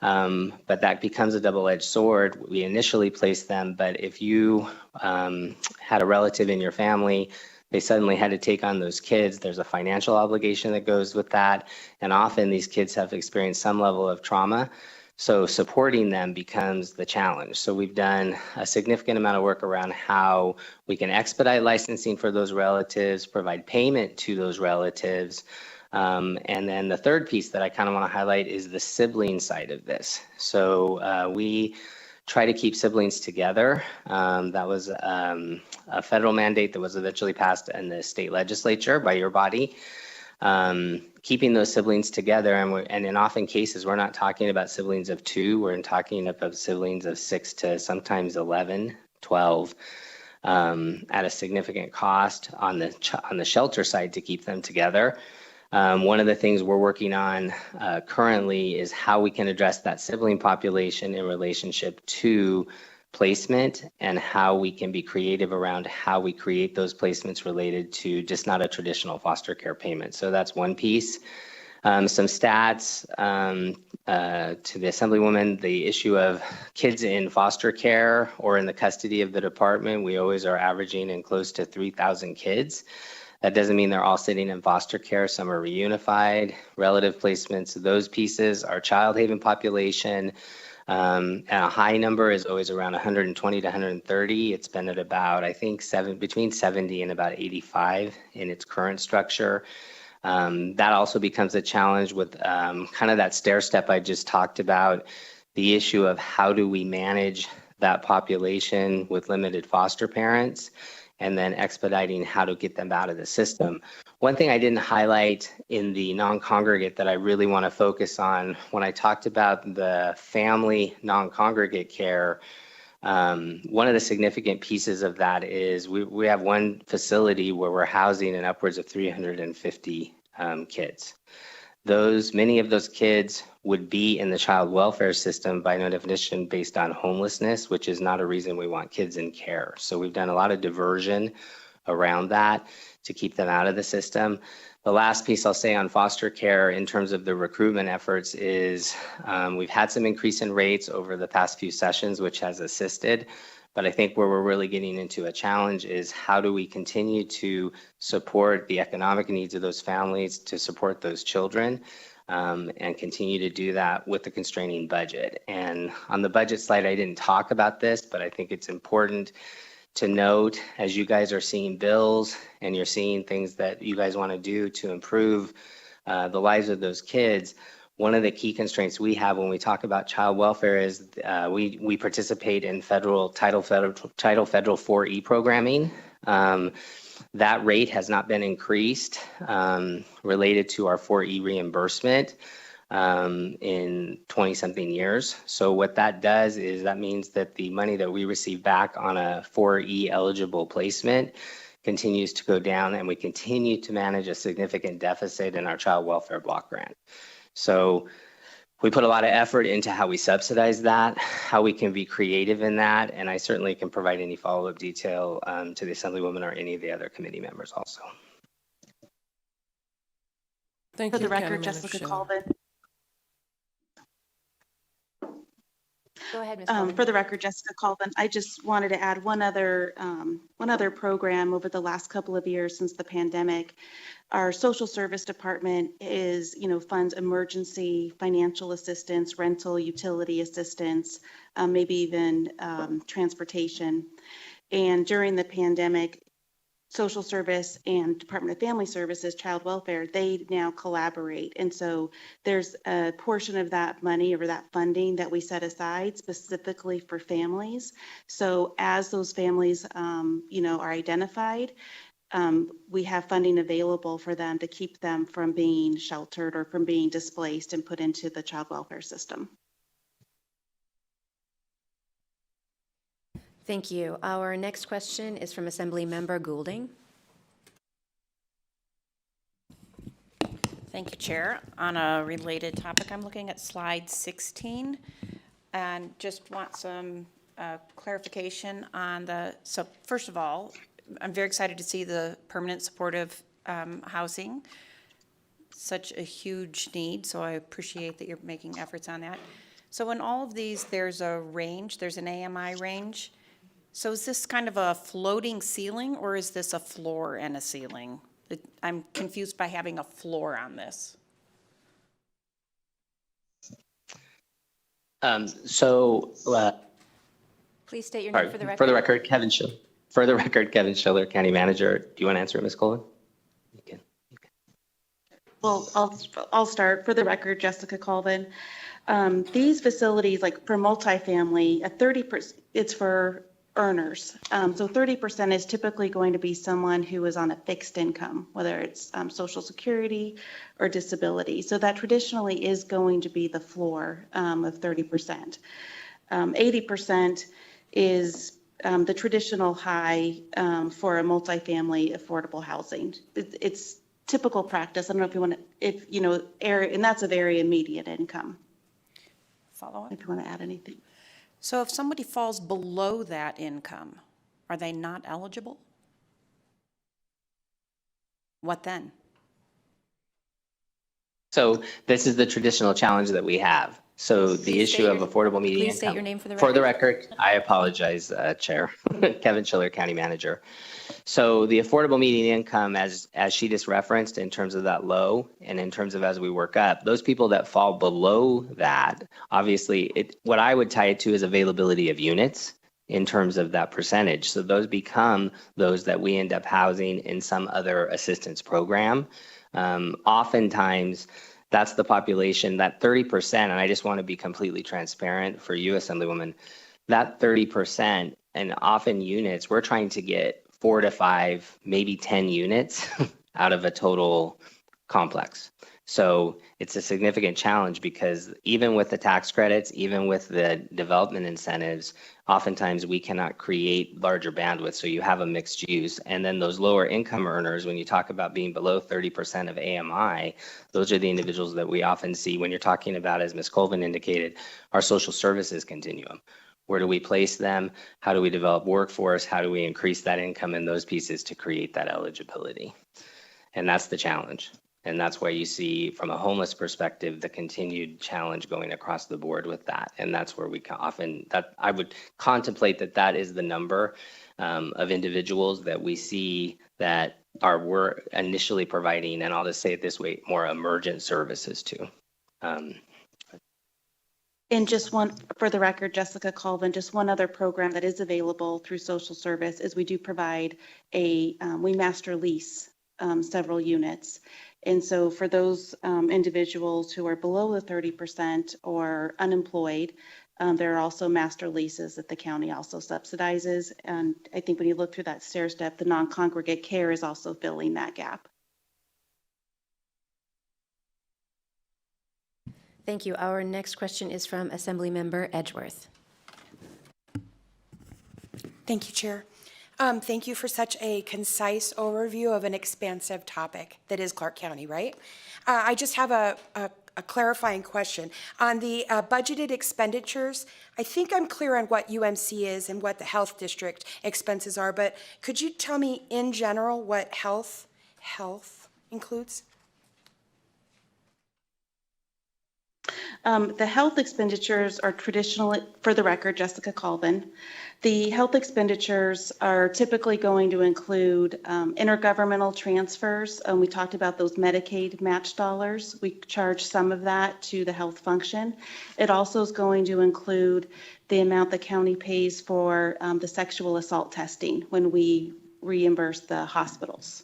But that becomes a double-edged sword. We initially placed them, but if you had a relative in your family, they suddenly had to take on those kids. There's a financial obligation that goes with that. And often these kids have experienced some level of trauma. So supporting them becomes the challenge. So we've done a significant amount of work around how we can expedite licensing for those relatives, provide payment to those relatives. And then the third piece that I kind of want to highlight is the sibling side of this. So we try to keep siblings together. That was a federal mandate that was eventually passed in the state legislature by your body. Keeping those siblings together, and in often cases, we're not talking about siblings of 2, we're talking about siblings of 6 to sometimes 11, 12, at a significant cost on the shelter side to keep them together. One of the things we're working on currently is how we can address that sibling population in relationship to placement, and how we can be creative around how we create those placements related to just not a traditional foster care payment. So that's one piece. Some stats to the Assemblywoman, the issue of kids in foster care or in the custody of the department, we always are averaging in close to 3,000 kids. That doesn't mean they're all sitting in foster care. Some are reunified, relative placements. Those pieces, our child haven population, and a high number is always around 120 to 130. It's been at about, I think, between 70 and about 85 in its current structure. That also becomes a challenge with kind of that stair step I just talked about, the issue of how do we manage that population with limited foster parents, and then expediting how to get them out of the system. One thing I didn't highlight in the non-congregate that I really want to focus on, when I talked about the family non-congregate care, one of the significant pieces of that is we have one facility where we're housing in upwards of 350 kids. many of those kids would be in the child welfare system by no definition based on homelessness, which is not a reason we want kids in care. So we've done a lot of diversion around that to keep them out of the system. The last piece I'll say on foster care in terms of the recruitment efforts is we've had some increase in rates over the past few sessions, which has assisted. But I think where we're really getting into a challenge is how do we continue to support the economic needs of those families, to support those children, and continue to do that with the constraining budget. And on the budget slide, I didn't talk about this, but I think it's important to note as you guys are seeing bills and you're seeing things that you guys want to do to improve the lives of those kids, one of the key constraints we have when we talk about child welfare is we participate in Title Federal 4E programming. That rate has not been increased related to our 4E reimbursement in 20-something years. So what that does is that means that the money that we receive back on a 4E eligible placement continues to go down, and we continue to manage a significant deficit in our child welfare block grant. So we put a lot of effort into how we subsidize that, how we can be creative in that, and I certainly can provide any follow-up detail to the Assemblywoman or any of the other committee members also. Thank For you, the County record, Manager Jessica Schiller. Colvin. Go ahead, Ms. Coleman. For the record, Jessica Colvin, I just wanted to add one other program over the last couple of years since the pandemic. Our social service department funds emergency financial assistance, rental, utility assistance, maybe even transportation. And during the pandemic, social service and Department of Family Services, child welfare, they now collaborate. And so there's a portion of that money or that funding that we set aside specifically for families. So as those families, are identified, we have funding available for them to keep them from being sheltered or from being displaced and put into the child welfare system. Thank you. Our next question is from Assembly Member Goulding. Thank you, Chair. On a related topic, I'm looking at slide 16 and just want some clarification on so first of all, I'm very excited to see the permanent supportive housing, such a huge need, so I appreciate that you're making efforts on that. So in all of these, there's a range, there's an AMI range. So is this kind of a floating ceiling, or is this a floor and a ceiling? I'm confused by having a floor on this. Please state your name for the record. For the record, Kevin Schiller. For the record, Kevin Schiller, County Manager. Do you want to answer it, Ms. Colvin? You can. Well, I'll start. For the record, Jessica Colvin. These facilities, like for multifamily, 30%, it's for earners. So 30% is typically going to be someone who is on a fixed income, whether it's Social Security or disability. So that traditionally is going to be the floor of 30%. 80% is the traditional high for a multifamily affordable housing. It's typical practice. I don't know if you want to, and that's of area median income. Follow up? If you want to add anything. So if somebody falls below that income, are they not eligible? What then? So this is the traditional challenge that we have. So the issue of affordable median Please state your name for the record. For the record, I apologize, Chair. Kevin Schiller, County Manager. So the affordable median income, as she just referenced, in terms of that low and in terms of as we work up, those people that fall below that, obviously, what I would tie it to is availability of units in terms of that percentage. So those become those that we end up housing in some other assistance program. Oftentimes, that's the population, that 30%, and I just want to be completely transparent for you, Assemblywoman, that 30% and often units, we're trying to get 4 to 5, maybe 10 units out of a total complex. So it's a significant challenge because even with the tax credits, even with the development incentives, oftentimes we cannot create larger bandwidth. So you have a mixed use. And then those lower income earners, when you talk about being below 30% of AMI, those are the individuals that we often see when you're talking about, as Ms. Colvin indicated, our social services continuum. Where do we place them? How do we develop workforce? How do we increase that income in those pieces to create that eligibility? And that's the challenge. And that's why you see, from a homeless perspective, the continued challenge going across the board with that. And that's where we often, that I would contemplate that is the number of individuals that we see that we're initially providing, and I'll just say it this way, more emergent services to. And just one, for the record, Jessica Colvin, just one other program that is available through social service is we do provide we master lease several units. And so for those individuals who are below the 30% or unemployed, there are also master leases that the county also subsidizes. And I think when you look through that stair step, the non-congregate care is also filling that gap. Thank you. Our next question is from Assemblymember Edgeworth. Thank you, Chair. Thank you for such a concise overview of an expansive topic that is Clark County, right? I just have a clarifying question. On the budgeted expenditures, I think I'm clear on what UMC is and what the health district expenses are, but could you tell me in general what health includes? The health expenditures are traditionally, for the record, Jessica Colvin. The health expenditures are typically going to include intergovernmental transfers. We talked about those Medicaid match dollars. We charge some of that to the health function. It also is going to include the amount the county pays for the sexual assault testing when we reimburse the hospitals.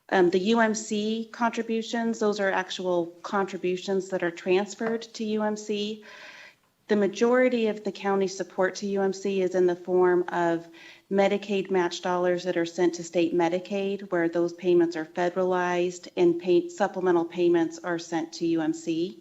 The UMC contributions, those are actual contributions that are transferred to UMC. The majority of the county support to UMC is in the form of Medicaid match dollars that are sent to state Medicaid, where those payments are federalized and supplemental payments are sent to UMC.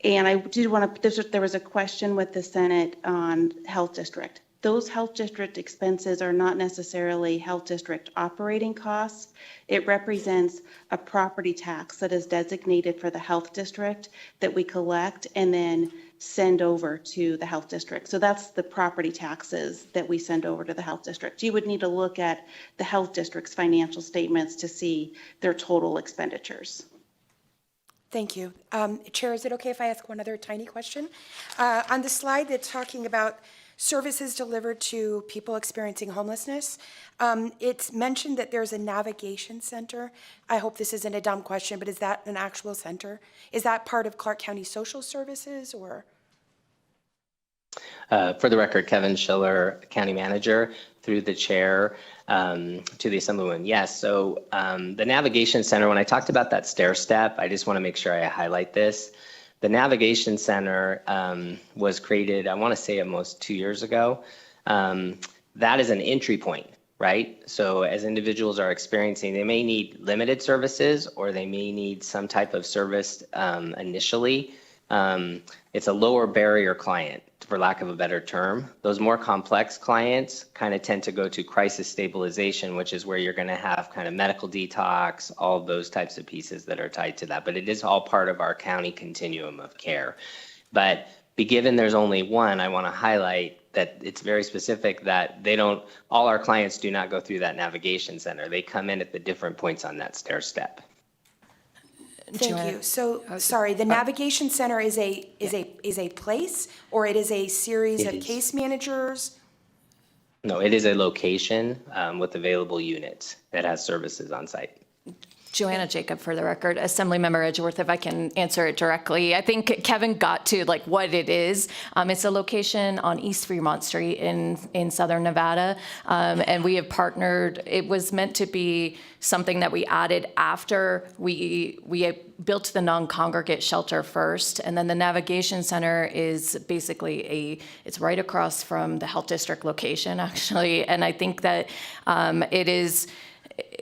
And I did want to, there was a question with the Senate on health district. Those health district expenses are not necessarily health district operating costs. It represents a property tax that is designated for the health district that we collect and then send over to the health district. So that's the property taxes that we send over to the health district. You would need to look at the health district's financial statements to see their total expenditures. Thank you. Chair, is it okay if I ask one other tiny question? On the slide that's talking about services delivered to people experiencing homelessness, it's mentioned that there's a navigation center. I hope this isn't a dumb question, but is that an actual center? Is that part of Clark County Social Services or? For the record, Kevin Schiller, County Manager, through the chair to the Assemblywoman. Yes, so the Navigation Center, when I talked about that stair step, I just want to make sure I highlight this. The Navigation Center was created, I want to say almost 2 years ago. That is an entry point, right? So as individuals are experiencing, they may need limited services or they may need some type of service initially. It's a lower barrier client, for lack of a better term. Those more complex clients kind of tend to go to crisis stabilization, which is where you're going to have kind of medical detox, all of those types of pieces that are tied to that. But it is all part of our county continuum of care. But given there's only one, I want to highlight that it's very specific that all our clients do not go through that navigation center. They come in at the different points on that stair step. Thank you. So, sorry, the Navigation Center is a place, or it is a series of case managers? No, it is a location with available units that has services on site. Joanna Jacob, for the record, Assemblymember Edgeworth, if I can answer it directly. I think Kevin got to what it is. It's a location on East Fremont Street in Southern Nevada, and we have partnered. It was meant to be something that we added after we built the non-congregate shelter first, and then the Navigation Center is basically it's right across from the health district location, actually, and I think that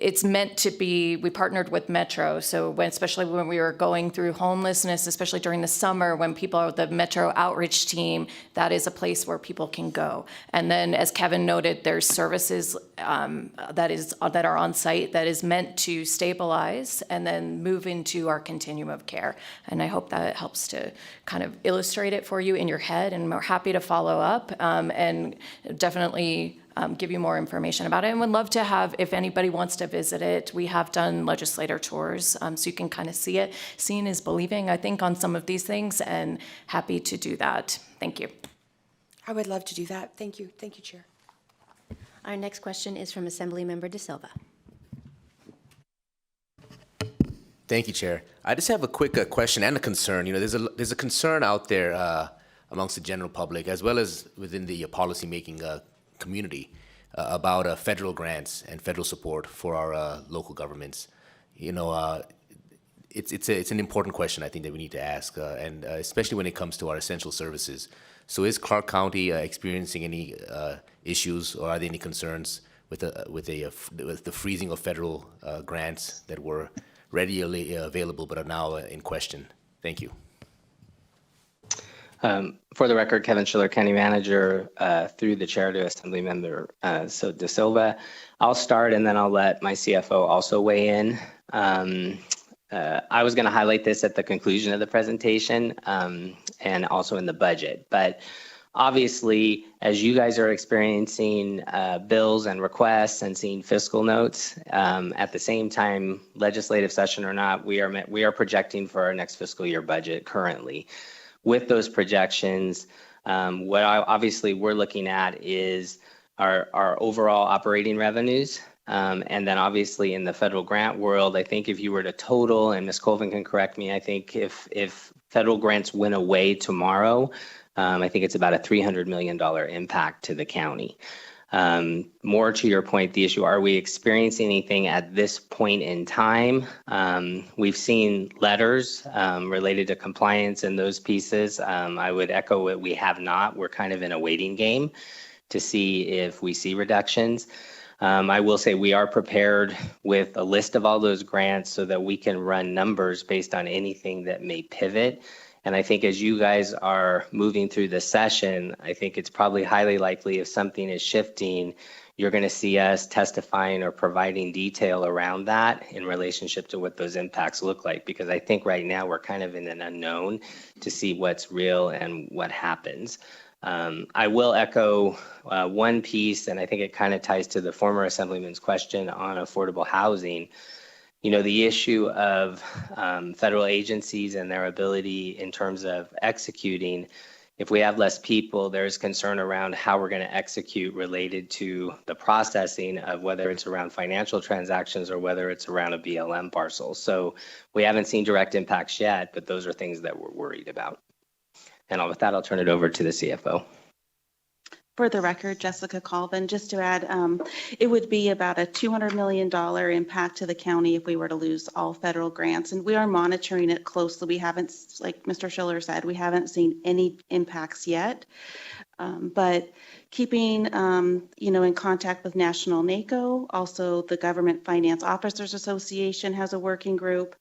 it's meant to be, we partnered with Metro, so especially when we were going through homelessness, especially during the summer, when people are the Metro outreach team, that is a place where people can go. And then, as Kevin noted, there's services that are on site that is meant to stabilize and then move into our continuum of care. And I hope that helps to kind of illustrate it for you in your head, and we're happy to follow up and definitely give you more information about it, and would love to have, if anybody wants to visit it, we have done legislator tours, so you can kind of see it. Seeing is believing, I think, on some of these things, and happy to do that. Thank you. I would love to do that. Thank you. Thank you, Chair. Our next question is from Assemblymember De Silva. Thank you, Chair. I just have a quick question and a concern. You know, there's a concern out there amongst the general public, as well as within the policymaking community, about federal grants and federal support for our local governments. You know, it's an important question, I think, that we need to ask, and especially when it comes to our essential services. So, is Clark County experiencing any issues, or are there any concerns with the freezing of federal grants that were readily available but are now in question? Thank you. For the record, Kevin Schiller, County Manager, through the chair to Assemblymember De Silva. I'll start, and then I'll let my CFO also weigh in. I was going to highlight this at the conclusion of the presentation and also in the budget. But obviously, as you guys are experiencing bills and requests and seeing fiscal notes, at the same time, legislative session or not, we are projecting for our next fiscal year budget currently. With those projections, obviously we're looking at is our overall operating revenues. And then obviously in the federal grant world, I think if you were to total, and Ms. Colvin can correct me, I think if federal grants went away tomorrow, I think it's about a $300 million impact to the county. More to your point, the issue, are we experiencing anything at this point in time? We've seen letters related to compliance and those pieces. I would echo it, we have not. We're kind of in a waiting game to see if we see reductions. I will say we are prepared with a list of all those grants so that we can run numbers based on anything that may pivot. And I think as you guys are moving through the session, I think it's probably highly likely if something is shifting, you're going to see us testifying or providing detail around that in relationship to what those impacts look like. Because I think right now we're kind of in an unknown to see what's real and what happens. I will echo one piece, and I think it kind of ties to the former Assemblyman's question on affordable housing. You know, the issue of federal agencies and their ability in terms of executing. If we have less people, there's concern around how we're going to execute related to the processing of whether it's around financial transactions or whether it's around a BLM parcel. So we haven't seen direct impacts yet, but those are things that we're worried about. And with that, I'll turn it over to the CFO. For the record, Jessica Colvin, just to add, it would be about a $200 million impact to the county if we were to lose all federal grants. And we are monitoring it closely. We haven't, like Mr. Schiller said, we haven't seen any impacts yet. But keeping, in contact with National NACO, also the Government Finance Officers Association has a working group.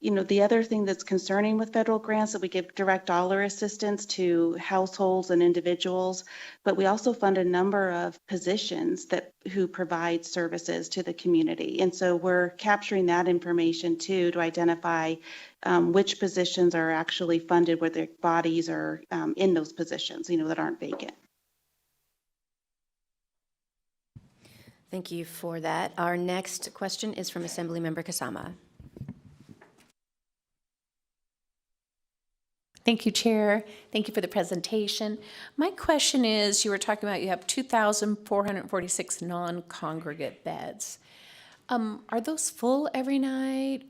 You know, the other thing that's concerning with federal grants that we give direct dollar assistance to households and individuals, but we also fund a number of positions who provide services to the community. And so we're capturing that information too to identify which positions are actually funded, where their bodies are in those positions, that aren't vacant. Thank you for that. Our next question is from Assemblymember Kasama. Thank you, Chair. Thank you for the presentation. My question is, you were talking about you have 2,446 non-congregate beds. Are those full every night?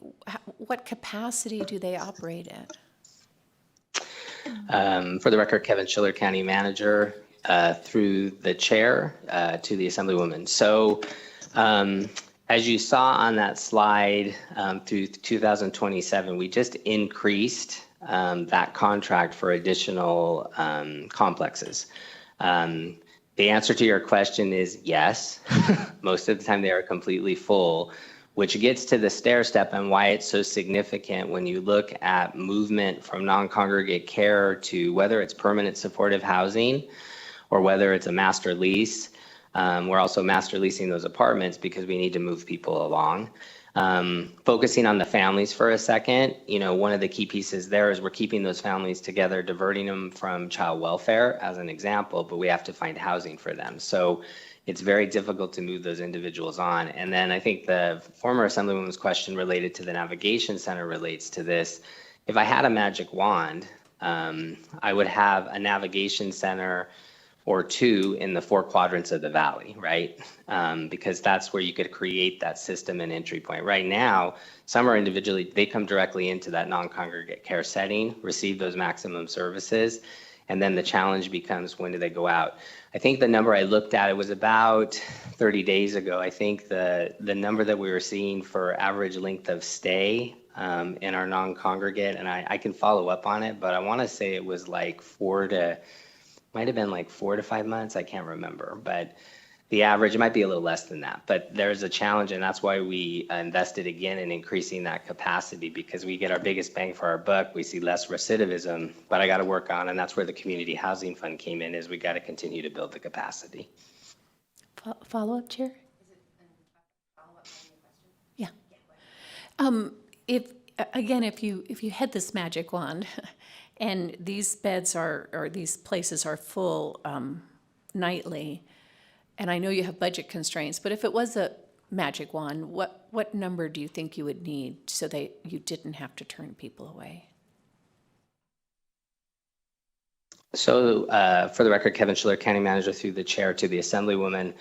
What capacity do they operate at? For the record, Kevin Schiller, County Manager, through the chair to the Assemblywoman. So as you saw on that slide, through 2027, we just increased that contract for additional complexes. The answer to your question is yes. Most of the time they are completely full, which gets to the stair step and why it's so significant when you look at movement from non-congregate care to whether it's permanent supportive housing or whether it's a master lease. We're also master leasing those apartments because we need to move people along. Focusing on the families for a second, one of the key pieces there is we're keeping those families together, diverting them from child welfare as an example, but we have to find housing for them. So it's very difficult to move those individuals on. And then I think the former Assemblywoman's question related to the navigation center relates to this. If I had a magic wand, I would have a navigation center or two in the 4 quadrants of the valley, right? Because that's where you could create that system and entry point. Right now, some are individually, they come directly into that non-congregate care setting, receive those maximum services, and then the challenge becomes when do they go out? I think the number I looked at, it was about 30 days ago. I think the number that we were seeing for average length of stay in our non-congregate, and I can follow up on it, but I wanna say it was like might have been like 4 to 5 months, I can't remember, but the average, it might be a little less than that, but there's a challenge, and that's why we invested again in increasing that capacity, because we get our biggest bang for our buck, we see less recidivism, but I gotta work on, and that's where the Community Housing Fund came in, is we gotta continue to build the capacity. Follow-up, Chair? Yeah. If you had this magic wand, and these beds or these places are full nightly, and I know you have budget constraints, but if it was a magic wand, what number do you think you would need so that you didn't have to turn people away? So for the record, Kevin Schiller, County Manager, through the chair to the Assemblywoman.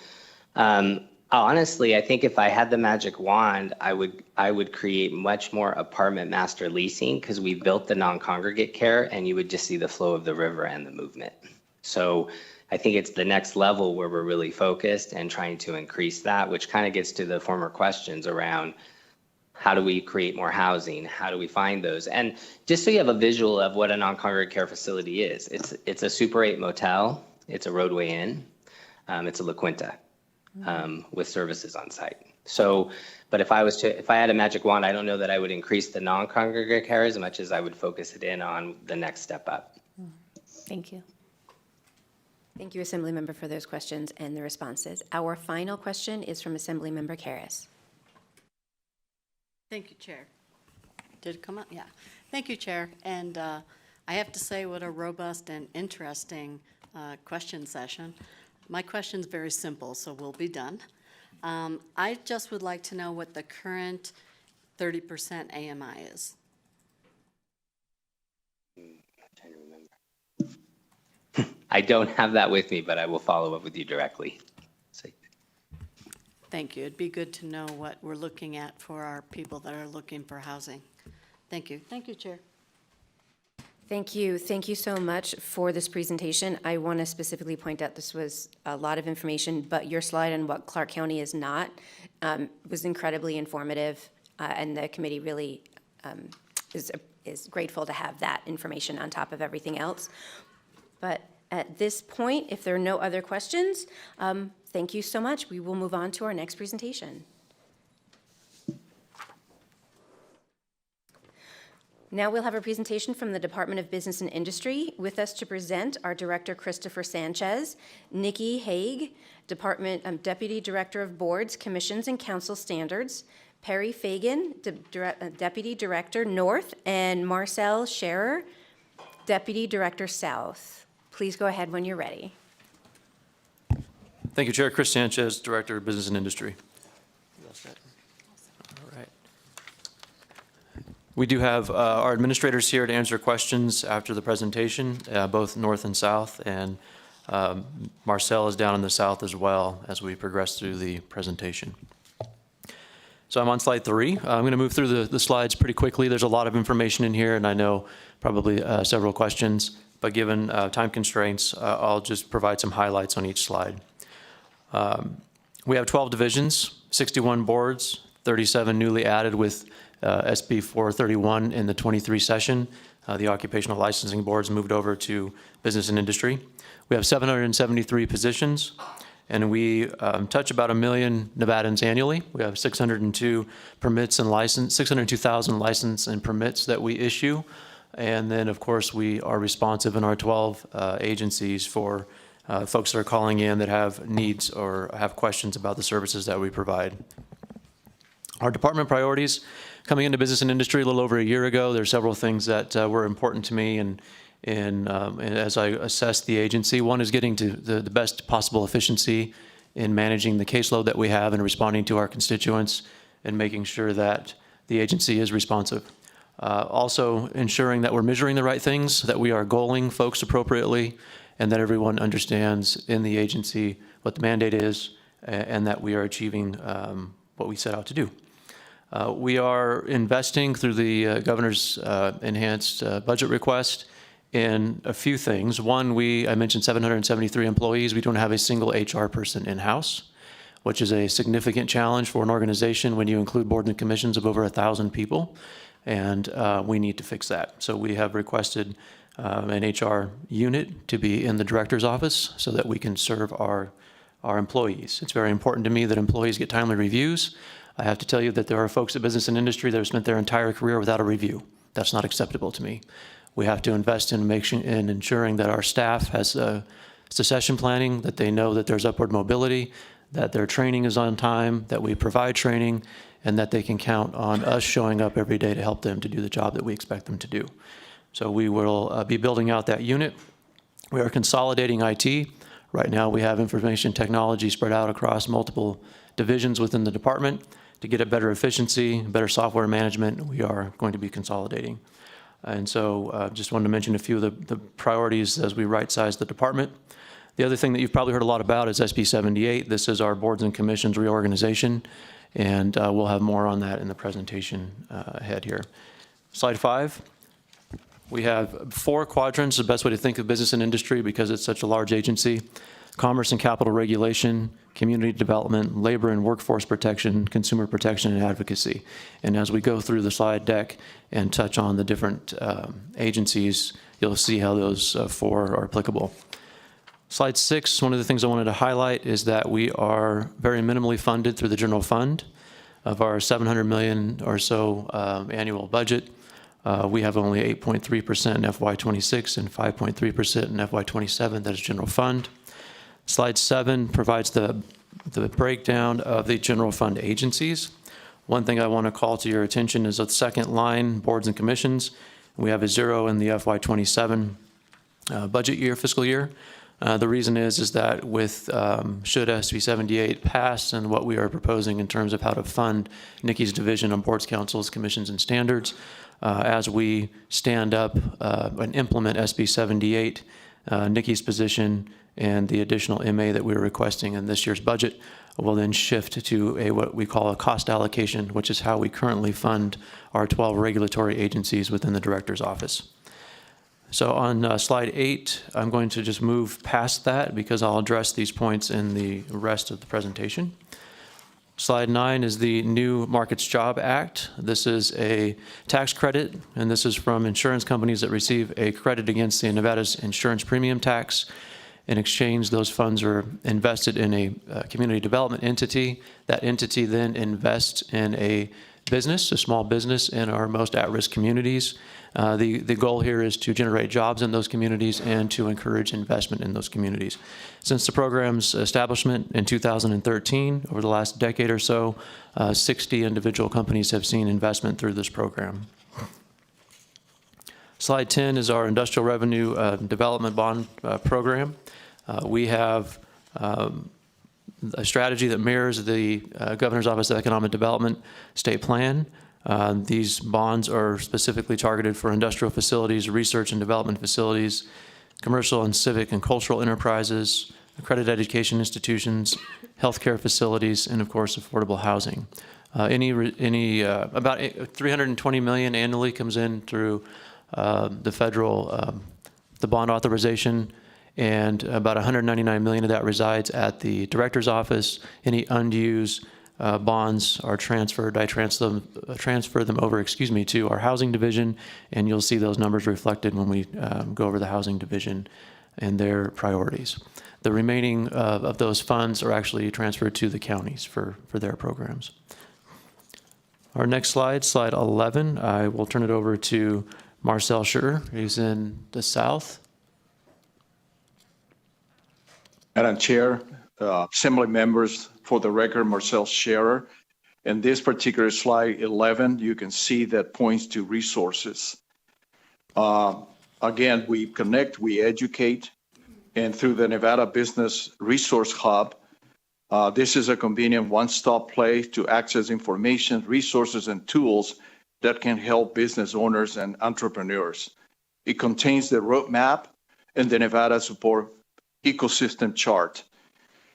Honestly, I think if I had the magic wand, I would create much more apartment master leasing, because we built the non-congregate care and you would just see the flow of the river and the movement. So I think it's the next level where we're really focused and trying to increase that, which kind of gets to the former questions around how do we create more housing? How do we find those? And just so you have a visual of what a non-congregate care facility is, it's a Super 8 motel, it's a roadway inn, it's a La Quinta. With services on site. So, but if I had a magic wand, I don't know that I would increase the non-congregate care as much as I would focus it in on the next step up. Thank you. Thank you, Assemblymember, for those questions and the responses. Our final question is from Assemblymember Karras. Thank you, Chair. Did it come up? Yeah. Thank you, Chair. And I have to say, what a robust and interesting question session. My question's very simple, so we'll be done. I just would like to know what the current 30% AMI is. I'm trying to remember. I don't have that with me, but I will follow up with you directly. Thank you. It'd be good to know what we're looking at for our people that are looking for housing. Thank you. Thank you, Chair. Thank you. Thank you so much for this presentation. I want to specifically point out this was a lot of information, but your slide on what Clark County is not was incredibly informative, and the committee really is grateful to have that information on top of everything else. But at this point, if there are no other questions, thank you so much. We will move on to our next presentation. Now we'll have a presentation from the Department of Business and Industry. With us to present are Director Christopher Sanchez, Nikki Haig, Deputy Director of Boards, Commissions, and Council Standards, Perry Fagan, Deputy Director North, and Marcel Scherer, Deputy Director South. Please go ahead when you're ready. Thank you, Chair. Chris Sanchez, Director of Business and Industry. All right. We do have our administrators here to answer questions after the presentation, both North and South, and Marcel is down in the South as well as we progress through the presentation. So I'm on slide 3. I'm going to move through the slides pretty quickly. There's a lot of information in here, and I know probably several questions, but given time constraints, I'll just provide some highlights on each slide. We have 12 divisions, 61 boards, 37 newly added with SB 431 in the 23 session. The occupational licensing boards moved over to business and industry. We have 773 positions, and we touch about 1 million Nevadans annually. We have 602 permits and license, 602,000 license and permits that we issue. And then, of course, we are responsive in our 12 agencies for folks that are calling in that have needs or have questions about the services that we provide. Our department priorities, coming into business and industry a little over a year ago, there are several things that were important to me and as I assessed the agency. One is getting to the best possible efficiency in managing the caseload that we have and responding to our constituents and making sure that the agency is responsive. Also ensuring that we're measuring the right things, that we are goaling folks appropriately, and that everyone understands in the agency what the mandate is and that we are achieving what we set out to do. We are investing through the governor's enhanced budget request in a few things. One, I mentioned 773 employees. We don't have a single HR person in-house, which is a significant challenge for an organization when you include boards and commissions of over 1,000 people, and we need to fix that. So we have requested an HR unit to be in the director's office so that we can serve our employees. It's very important to me that employees get timely reviews. I have to tell you that there are folks at business and industry that have spent their entire career without a review. That's not acceptable to me. We have to invest in ensuring that our staff has succession planning, that they know that there's upward mobility, that their training is on time, that we provide training, and that they can count on us showing up every day to help them to do the job that we expect them to do. So we will be building out that unit. We are consolidating IT. Right now we have information technology spread out across multiple divisions within the department. To get a better efficiency, better software management, we are going to be consolidating. And so just wanted to mention a few of the priorities as we right-size the department. The other thing that you've probably heard a lot about is SB 78. This is our boards and commissions reorganization, and we'll have more on that in the presentation ahead here. Slide 5. We have 4 quadrants, the best way to think of business and industry because it's such a large agency: commerce and capital regulation, community development, labor and workforce protection, consumer protection, and advocacy. And as we go through the slide deck and touch on the different agencies, you'll see how those 4 are applicable. Slide 6, one of the things I wanted to highlight is that we are very minimally funded through the general fund. Of our $700 million or so annual budget, we have only 8.3% in FY26 and 5.3% in FY27 that is general fund. Slide 7 provides the breakdown of the general fund agencies. One thing I want to call to your attention is the second line, boards and commissions. We have a 0 in the FY27 budget year, fiscal year. The reason is that with should SB 78 pass and what we are proposing in terms of how to fund Nikki's division on boards, councils, commissions, and standards, as we stand up and implement SB 78, Nikki's position and the additional MA that we're requesting in this year's budget will then shift to what we call a cost allocation, which is how we currently fund our 12 regulatory agencies within the director's office. So on slide 8, I'm going to just move past that because I'll address these points in the rest of the presentation. Slide 9 is the New Markets Job Act. This is a tax credit, and this is from insurance companies that receive a credit against the Nevada's insurance premium tax. In exchange, those funds are invested in a community development entity. That entity then invests in a business, a small business in our most at-risk communities. The goal here is to generate jobs in those communities and to encourage investment in those communities. Since the program's establishment in 2013, over the last decade or so, 60 individual companies have seen investment through this program. Slide 10 is our industrial revenue development bond program. We have a strategy that mirrors the Governor's Office of Economic Development state plan. These bonds are specifically targeted for industrial facilities, research and development facilities, commercial and civic and cultural enterprises, accredited education institutions, healthcare facilities, and of course, affordable housing. About $320 million annually comes in through the federal, the bond authorization, and about $199 million of that resides at the director's office. Any unused bonds are transferred. I transfer them over, to our housing division, and you'll see those numbers reflected when we go over the housing division and their priorities. The remaining of those funds are actually transferred to the counties for their programs. Our next slide, slide 11, I will turn it over to Marcel Schur, who's in the south. Madam Chair, Assembly members, for the record, Marcel Scherer. In this particular slide 11, you can see that points to resources. Again, we connect, we educate, and through the Nevada Business Resource Hub, this is a convenient one-stop place to access information, resources, and tools that can help business owners and entrepreneurs. It contains the roadmap and the Nevada Support Ecosystem Chart.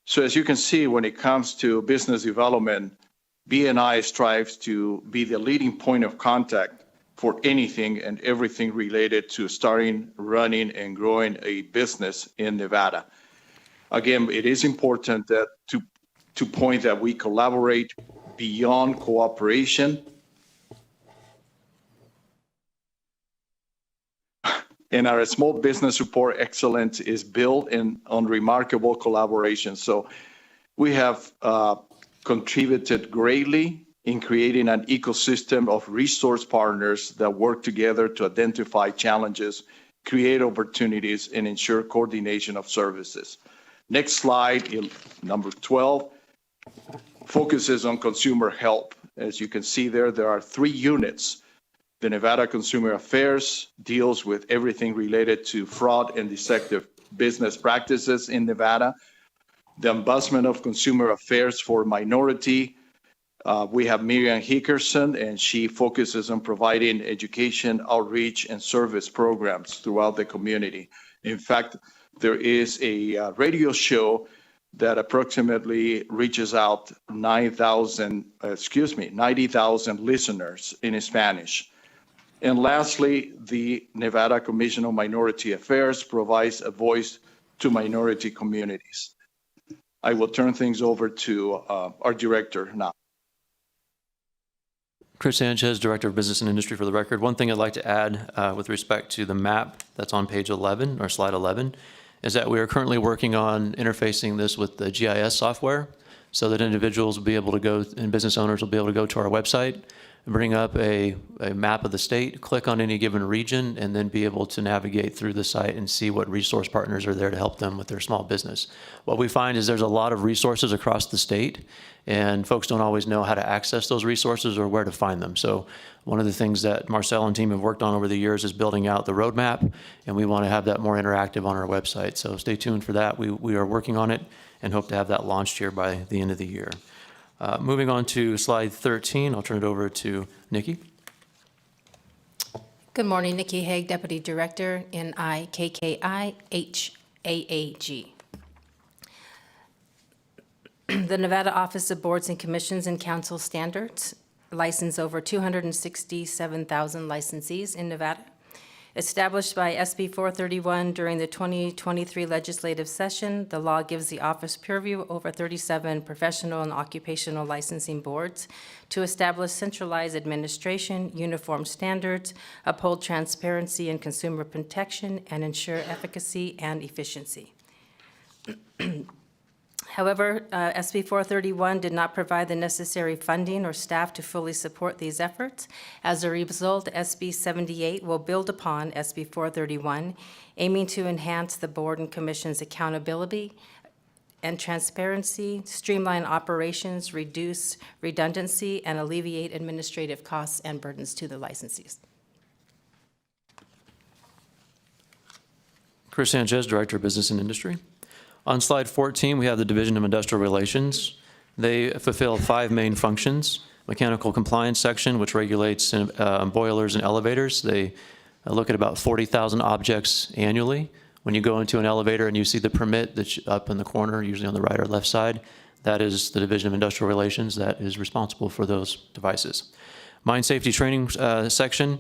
So as you can see, when it comes to business development, BNI strives to be the leading point of contact for anything and everything related to starting, running, and growing a business in Nevada. Again, it is important that to point that we collaborate beyond cooperation. And our small business support excellence is built on remarkable collaboration. So we have contributed greatly in creating an ecosystem of resource partners that work together to identify challenges, create opportunities, and ensure coordination of services. Next slide, number 12, focuses on consumer health. As you can see there are 3 units. The Nevada Consumer Affairs deals with everything related to fraud and deceptive business practices in Nevada. The Ombudsman of Consumer Affairs for Minority, we have Miriam Hickerson, and she focuses on providing education, outreach, and service programs throughout the community. In fact, there is a radio show that approximately reaches out 90,000 listeners in Spanish. And lastly, the Nevada Commission on Minority Affairs provides a voice to minority communities. I will turn things over to our director now. Chris Sanchez, Director of Business and Industry, for the record. One thing I'd like to add with respect to the map that's on page 11, or slide 11, is that we are currently working on interfacing this with the GIS software so that individuals will be able to go, and business owners will be able to go to our website and bring up a map of the state, click on any given region, and then be able to navigate through the site and see what resource partners are there to help them with their small business. What we find is there's a lot of resources across the state, and folks don't always know how to access those resources or where to find them. So one of the things that Marcel and team have worked on over the years is building out the roadmap, and we want to have that more interactive on our website. So stay tuned for that. We are working on it and hope to have that launched here by the end of the year. Moving on to slide 13, I'll turn it over to Nikki. Good morning, Nikki Haig, Deputy Director, NIKKIHAAG. The Nevada Office of Boards and Commissions and Council Standards license over 267,000 licensees in Nevada. Established by SB 431 during the 2023 legislative session, the law gives the office purview over 37 professional and occupational licensing boards to establish centralized administration, uniform standards, uphold transparency and consumer protection, and ensure efficacy and efficiency. However, SB 431 did not provide the necessary funding or staff to fully support these efforts. As a result, SB 78 will build upon SB 431, aiming to enhance the board and commission's accountability and transparency, streamline operations, reduce redundancy, and alleviate administrative costs and burdens to the licensees. Chris Sanchez, Director of Business and Industry. On slide 14, we have the Division of Industrial Relations. They fulfill 5 main functions. Mechanical compliance section, which regulates boilers and elevators. They look at about 40,000 objects annually. When you go into an elevator and you see the permit that's up in the corner, usually on the right or left side, that is the Division of Industrial Relations that is responsible for those devices. Mine safety training section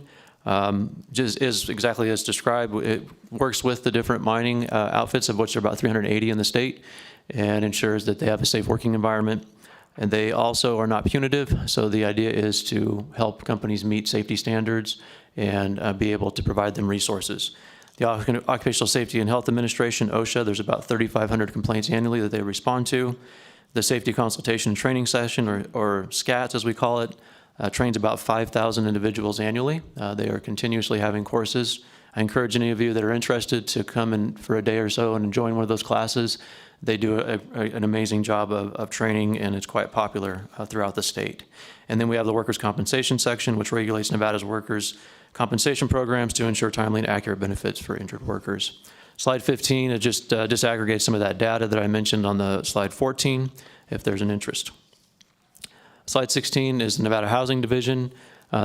just is exactly as described. It works with the different mining outfits, of which there are about 380 in the state, and ensures that they have a safe working environment. And they also are not punitive, so the idea is to help companies meet safety standards and be able to provide them resources. The Occupational Safety and Health Administration, OSHA, there's about 3,500 complaints annually that they respond to. The Safety Consultation and Training Session, or SCATS as we call it, trains about 5,000 individuals annually. They are continuously having courses. I encourage any of you that are interested to come in for a day or so and join one of those classes. They do an amazing job of training, and it's quite popular throughout the state. And then we have the Workers' Compensation section, which regulates Nevada's workers' compensation programs to ensure timely and accurate benefits for injured workers. Slide 15, it just disaggregates some of that data that I mentioned on the slide 14, if there's an interest. Slide 16 is the Nevada Housing Division.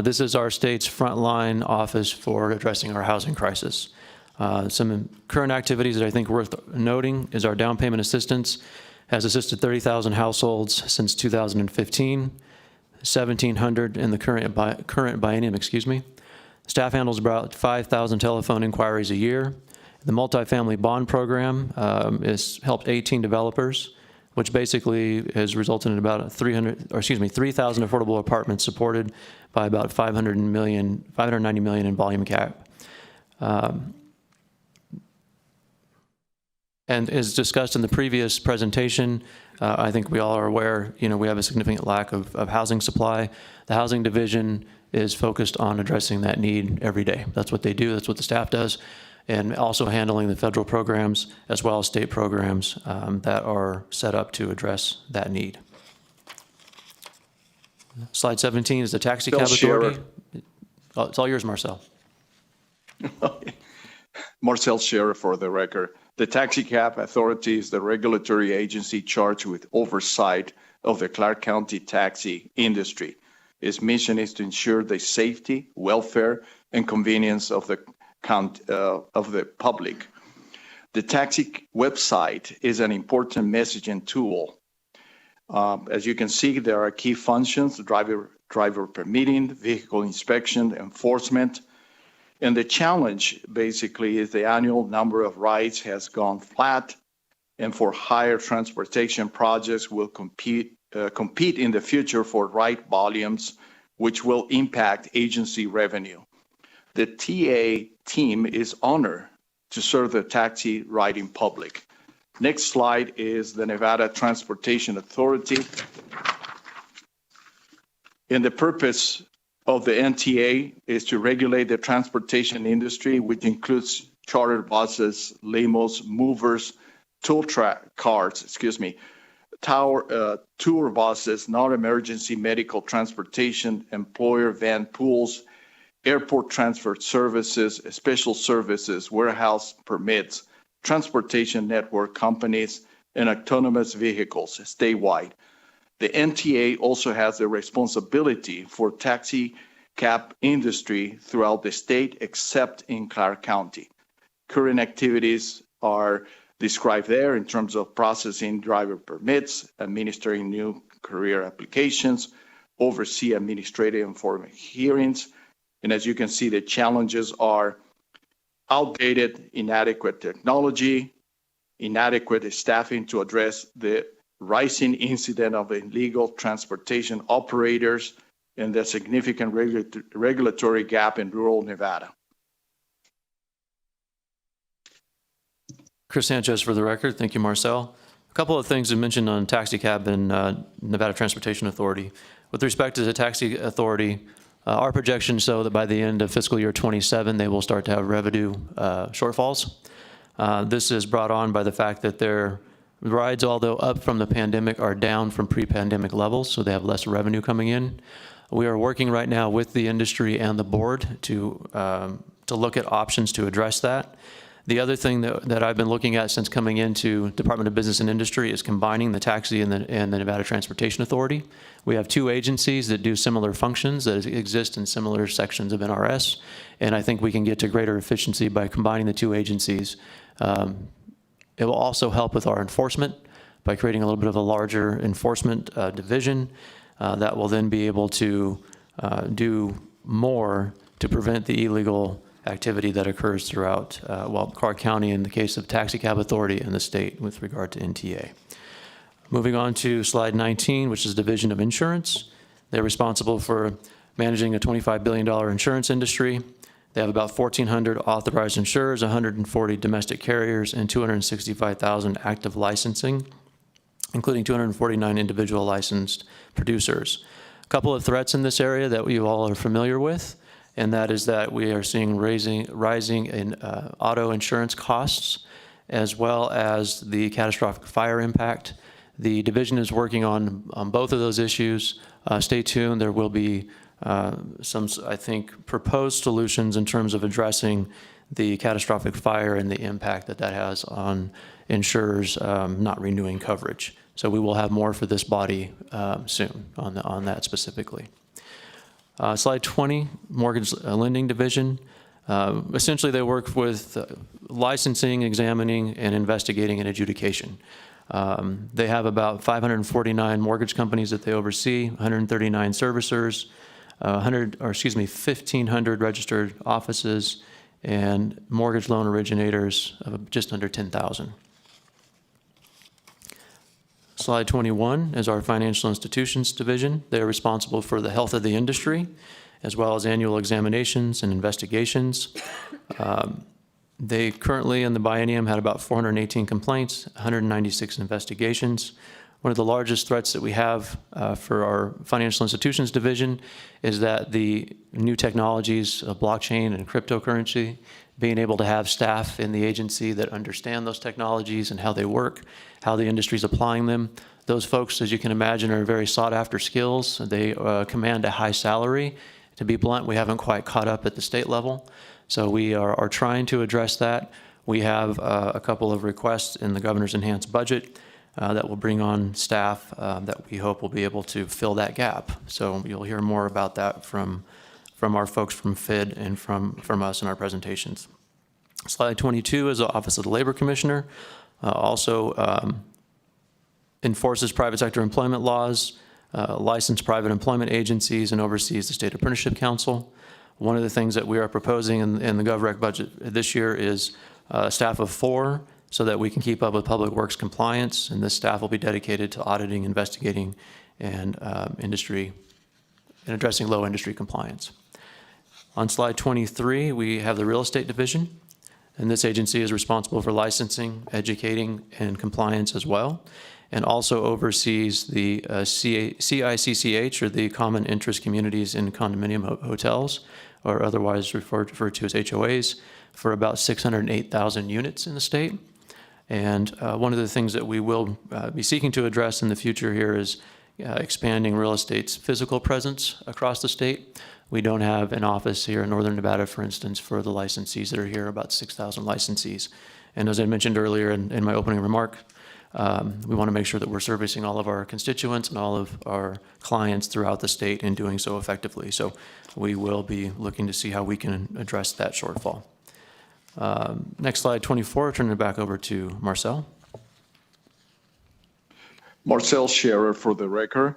This is our state's frontline office for addressing our housing crisis. Some current activities that I think are worth noting is our down payment assistance has assisted 30,000 households since 2015, 1,700 in the current biennium, Staff handles about 5,000 telephone inquiries a year. The multifamily bond program has helped 18 developers, which basically has resulted in about 3,000 affordable apartments supported by about $590 million in volume cap. And as discussed in the previous presentation, I think we all are aware, we have a significant lack of housing supply. The Housing Division is focused on addressing that need every day. That's what they do, that's what the staff does, and also handling the federal programs as well as state programs that are set up to address that need. Slide 17 is the Taxi Cab Authority. Oh, it's all yours, Marcel. Marcel Scherer for the record. The Taxi Cab Authority is the regulatory agency charged with oversight of the Clark County taxi industry. Its mission is to ensure the safety, welfare, and convenience of the public. The taxi website is an important messaging tool. As you can see, there are key functions: driver permitting, vehicle inspection, enforcement. And the challenge basically is the annual number of rides has gone flat, and for higher transportation projects will compete in the future for ride volumes, which will impact agency revenue. The TA team is honored to serve the taxi riding public. Next slide is the Nevada Transportation Authority. And the purpose of the NTA is to regulate the transportation industry, which includes charter buses, limos, movers, tour buses, non-emergency medical transportation, employer van pools, airport transfer services, special services, warehouse permits, transportation network companies, and autonomous vehicles statewide. The NTA also has the responsibility for taxi cab industry throughout the state except in Clark County. Current activities are described there in terms of processing driver permits, administering new career applications, oversee administrative and formal hearings. And as you can see, the challenges are outdated, inadequate technology, inadequate staffing to address the rising incident of illegal transportation operators, and the significant regulatory gap in rural Nevada. Chris Sanchez for the record. Thank you, Marcel. A couple of things to mention on taxi cab and Nevada Transportation Authority. With respect to the taxi authority, our projections show that by the end of fiscal year 27, they will start to have revenue shortfalls. This is brought on by the fact that their rides, although up from the pandemic, are down from pre-pandemic levels, so they have less revenue coming in. We are working right now with the industry and the board to look at options to address that. The other thing that I've been looking at since coming into Department of Business and Industry is combining the taxi and the Nevada Transportation Authority. We have two agencies that do similar functions that exist in similar sections of NRS, and I think we can get to greater efficiency by combining the two agencies. It will also help with our enforcement by creating a little bit of a larger enforcement division that will then be able to do more to prevent the illegal activity that occurs throughout, Clark County in the case of Taxi Cab Authority and the state with regard to NTA. Moving on to slide 19, which is Division of Insurance. They're responsible for managing a $25 billion insurance industry. They have about 1,400 authorized insurers, 140 domestic carriers, and 265,000 active licensing, including 249 individual licensed producers. A couple of threats in this area that you all are familiar with, and that is that we are seeing rising in auto insurance costs, as well as the catastrophic fire impact. The division is working on both of those issues. Stay tuned. There will be some, I think, proposed solutions in terms of addressing the catastrophic fire and the impact that that has on insurers not renewing coverage. So we will have more for this body soon on that specifically. Slide 20, Mortgage Lending Division. Essentially, they work with licensing, examining, and investigating and adjudication. They have about 549 mortgage companies that they oversee, 139 servicers, 1,500 registered offices, and mortgage loan originators of just under 10,000. Slide 21 is our Financial Institutions Division. They're responsible for the health of the industry, as well as annual examinations and investigations. They currently, in the biennium, had about 418 complaints, 196 investigations. One of the largest threats that we have for our Financial Institutions Division is that the new technologies of blockchain and cryptocurrency, being able to have staff in the agency that understand those technologies and how they work, how the industry is applying them. Those folks, as you can imagine, are very sought after skills. They command a high salary. To be blunt, we haven't quite caught up at the state level. So we are trying to address that. We have a couple of requests in the governor's enhanced budget that will bring on staff that we hope will be able to fill that gap. So you'll hear more about that from our folks from FID and from us in our presentations. Slide 22 is the Office of the Labor Commissioner. Also enforces private sector employment laws, licensed private employment agencies, and oversees the State Apprenticeship Council. One of the things that we are proposing in the GovRec budget this year is a staff of 4 so that we can keep up with public works compliance, and this staff will be dedicated to auditing, investigating, and industry and addressing low industry compliance. On slide 23, we have the Real Estate Division, and this agency is responsible for licensing, educating, and compliance as well, and also oversees the CICCH, or the Common Interest Communities in Condominium Hotels, or otherwise referred to as HOAs, for about 608,000 units in the state. And one of the things that we will be seeking to address in the future here is expanding real estate's physical presence across the state. We don't have an office here in Northern Nevada, for instance, for the licensees that are here, about 6,000 licensees. And as I mentioned earlier in my opening remark, we want to make sure that we're servicing all of our constituents and all of our clients throughout the state and doing so effectively. So we will be looking to see how we can address that shortfall. Next slide, 24, turn it back over to Marcel. Marcel Scherer for the record.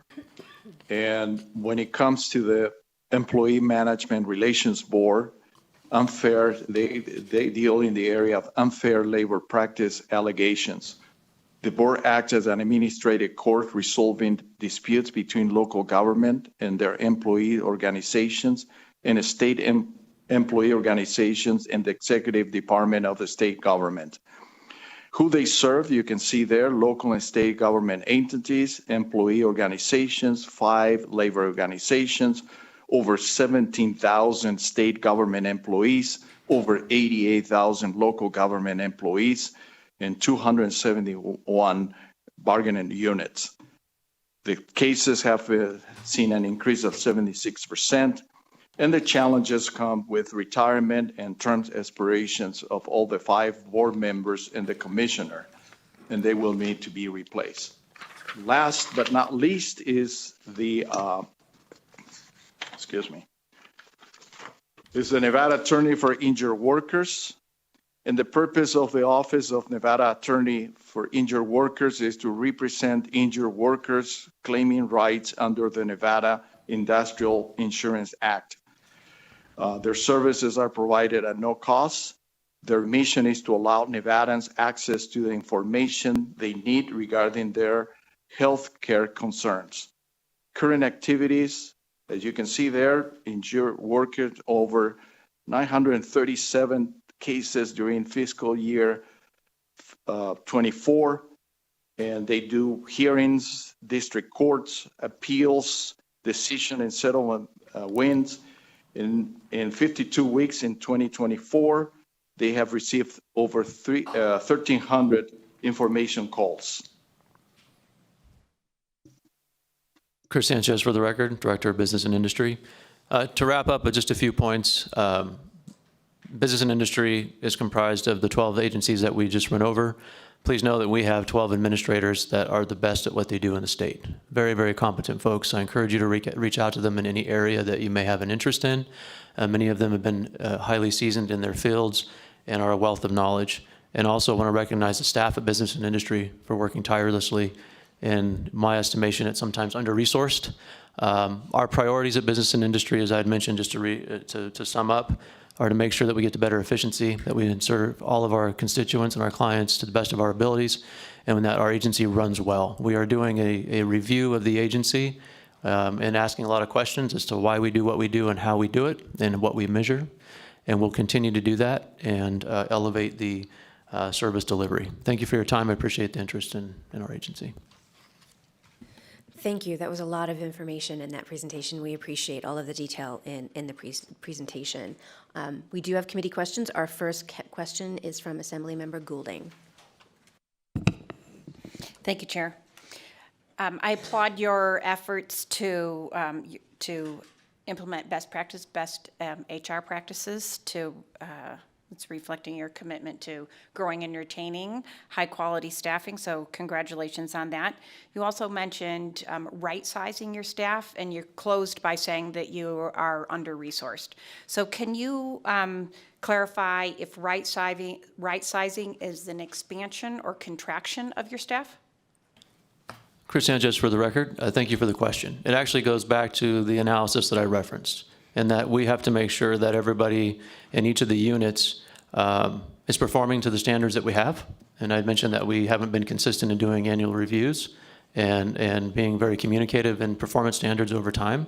And when it comes to the Employee Management Relations Board, they deal in the area of unfair labor practice allegations. The board acts as an administrative court resolving disputes between local government and their employee organizations and state employee organizations and the executive department of the state government. Who they serve, you can see there, local and state government entities, employee organizations, 5 labor organizations, over 17,000 state government employees, over 88,000 local government employees, and 271 bargaining units. The cases have seen an increase of 76%, and the challenges come with retirement and term expirations of all the 5 board members and the commissioner, and they will need to be replaced. Last but not least is the, is the Nevada Attorney for Injured Workers. And the purpose of the Office of Nevada Attorney for Injured Workers is to represent injured workers claiming rights under the Nevada Industrial Insurance Act. Their services are provided at no cost. Their mission is to allow Nevadans access to the information they need regarding their healthcare concerns. Current activities, as you can see there, injured workers over 937 cases during fiscal year 24, and they do hearings, district courts, appeals, decision and settlement wins. In 52 weeks in 2024, they have received over 1,300 information calls. Chris Sanchez for the record, Director of Business and Industry. To wrap up with just a few points, Business and Industry is comprised of the 12 agencies that we just went over. Please know that we have 12 administrators that are the best at what they do in the state. Very, very competent folks. I encourage you to reach out to them in any area that you may have an interest in. Many of them have been highly seasoned in their fields and are a wealth of knowledge. And also want to recognize the staff at Business and Industry for working tirelessly. In my estimation, it's sometimes under-resourced. Our priorities at Business and Industry, as I had mentioned, just to sum up, are to make sure that we get to better efficiency, that we serve all of our constituents and our clients to the best of our abilities, and that our agency runs well. We are doing a review of the agency and asking a lot of questions as to why we do what we do and how we do it and what we measure. And we'll continue to do that and elevate the service delivery. Thank you for your time. I appreciate the interest in our agency. Thank you. That was a lot of information in that presentation. We appreciate all of the detail in the presentation. We do have committee questions. Our first question is from Assemblymember Goulding. Thank you, Chair. I applaud your efforts to implement best HR practices to it's reflecting your commitment to growing and retaining high-quality staffing, so congratulations on that. You also mentioned right-sizing your staff, and you're closed by saying that you are under-resourced. So can you clarify if right-sizing is an expansion or contraction of your staff? Chris Sanchez for the record. Thank you for the question. It actually goes back to the analysis that I referenced, and that we have to make sure that everybody in each of the units is performing to the standards that we have. And I'd mentioned that we haven't been consistent in doing annual reviews and being very communicative in performance standards over time.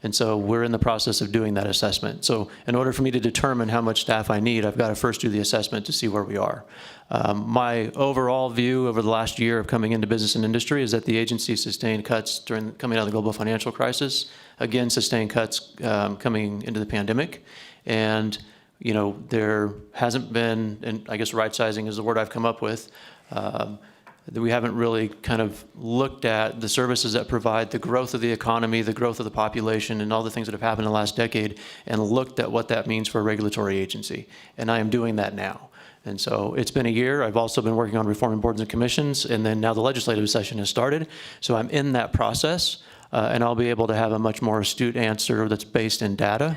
And so we're in the process of doing that assessment. So in order for me to determine how much staff I need, I've got to first do the assessment to see where we are. My overall view over the last year of coming into Business and Industry is that the agency sustained cuts during coming out of the global financial crisis, again, sustained cuts coming into the pandemic. And you know, there hasn't been, and I guess right sizing is the word I've come up with, that we haven't really kind of looked at the services that provide the growth of the economy, the growth of the population, and all the things that have happened in the last decade, and looked at what that means for a regulatory agency. And I am doing that now. And so it's been a year. I've also been working on reforming boards and commissions, and then now the legislative session has started. So I'm in that process, and I'll be able to have a much more astute answer that's based in data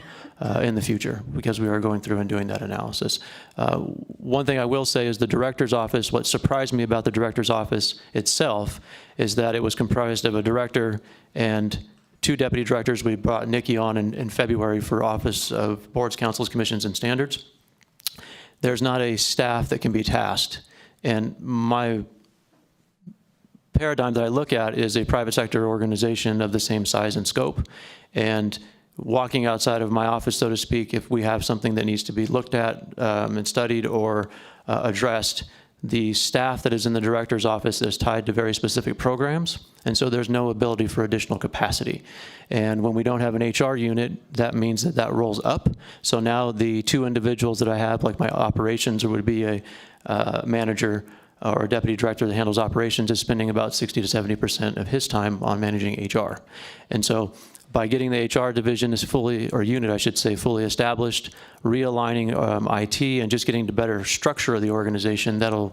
in the future, because we are going through and doing that analysis. One thing I will say is the director's office, what surprised me about the director's office itself is that it was comprised of a director and 2 deputy directors. We brought Nikki on in February for Office of Boards, Councils, Commissions, and Standards. There's not a staff that can be tasked. And my paradigm that I look at is a private sector organization of the same size and scope. And walking outside of my office, so to speak, if we have something that needs to be looked at and studied or addressed, the staff that is in the director's office is tied to very specific programs, and so there's no ability for additional capacity. And when we don't have an HR unit, that means that that rolls up. So now the 2 individuals that I have, like my operations, or would be a manager or a deputy director that handles operations, is spending about 60 to 70% of his time on managing HR. And so by getting the HR division is fully, or unit I should say, fully established, realigning IT and just getting to better structure of the organization, that'll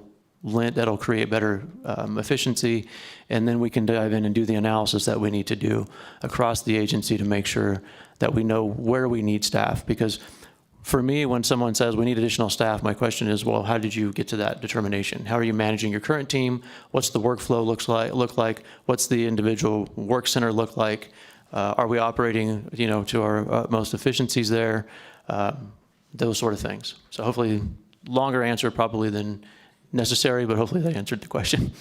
create better efficiency, and then we can dive in and do the analysis that we need to do across the agency to make sure that we know where we need staff. Because for me, when someone says we need additional staff, my question is, well, how did you get to that determination? How are you managing your current team? What's the workflow look like? What's the individual work center look like? Are we operating, you know, to our utmost efficiencies there? Those sort of things. So hopefully, longer answer probably than necessary, but hopefully that answered the question.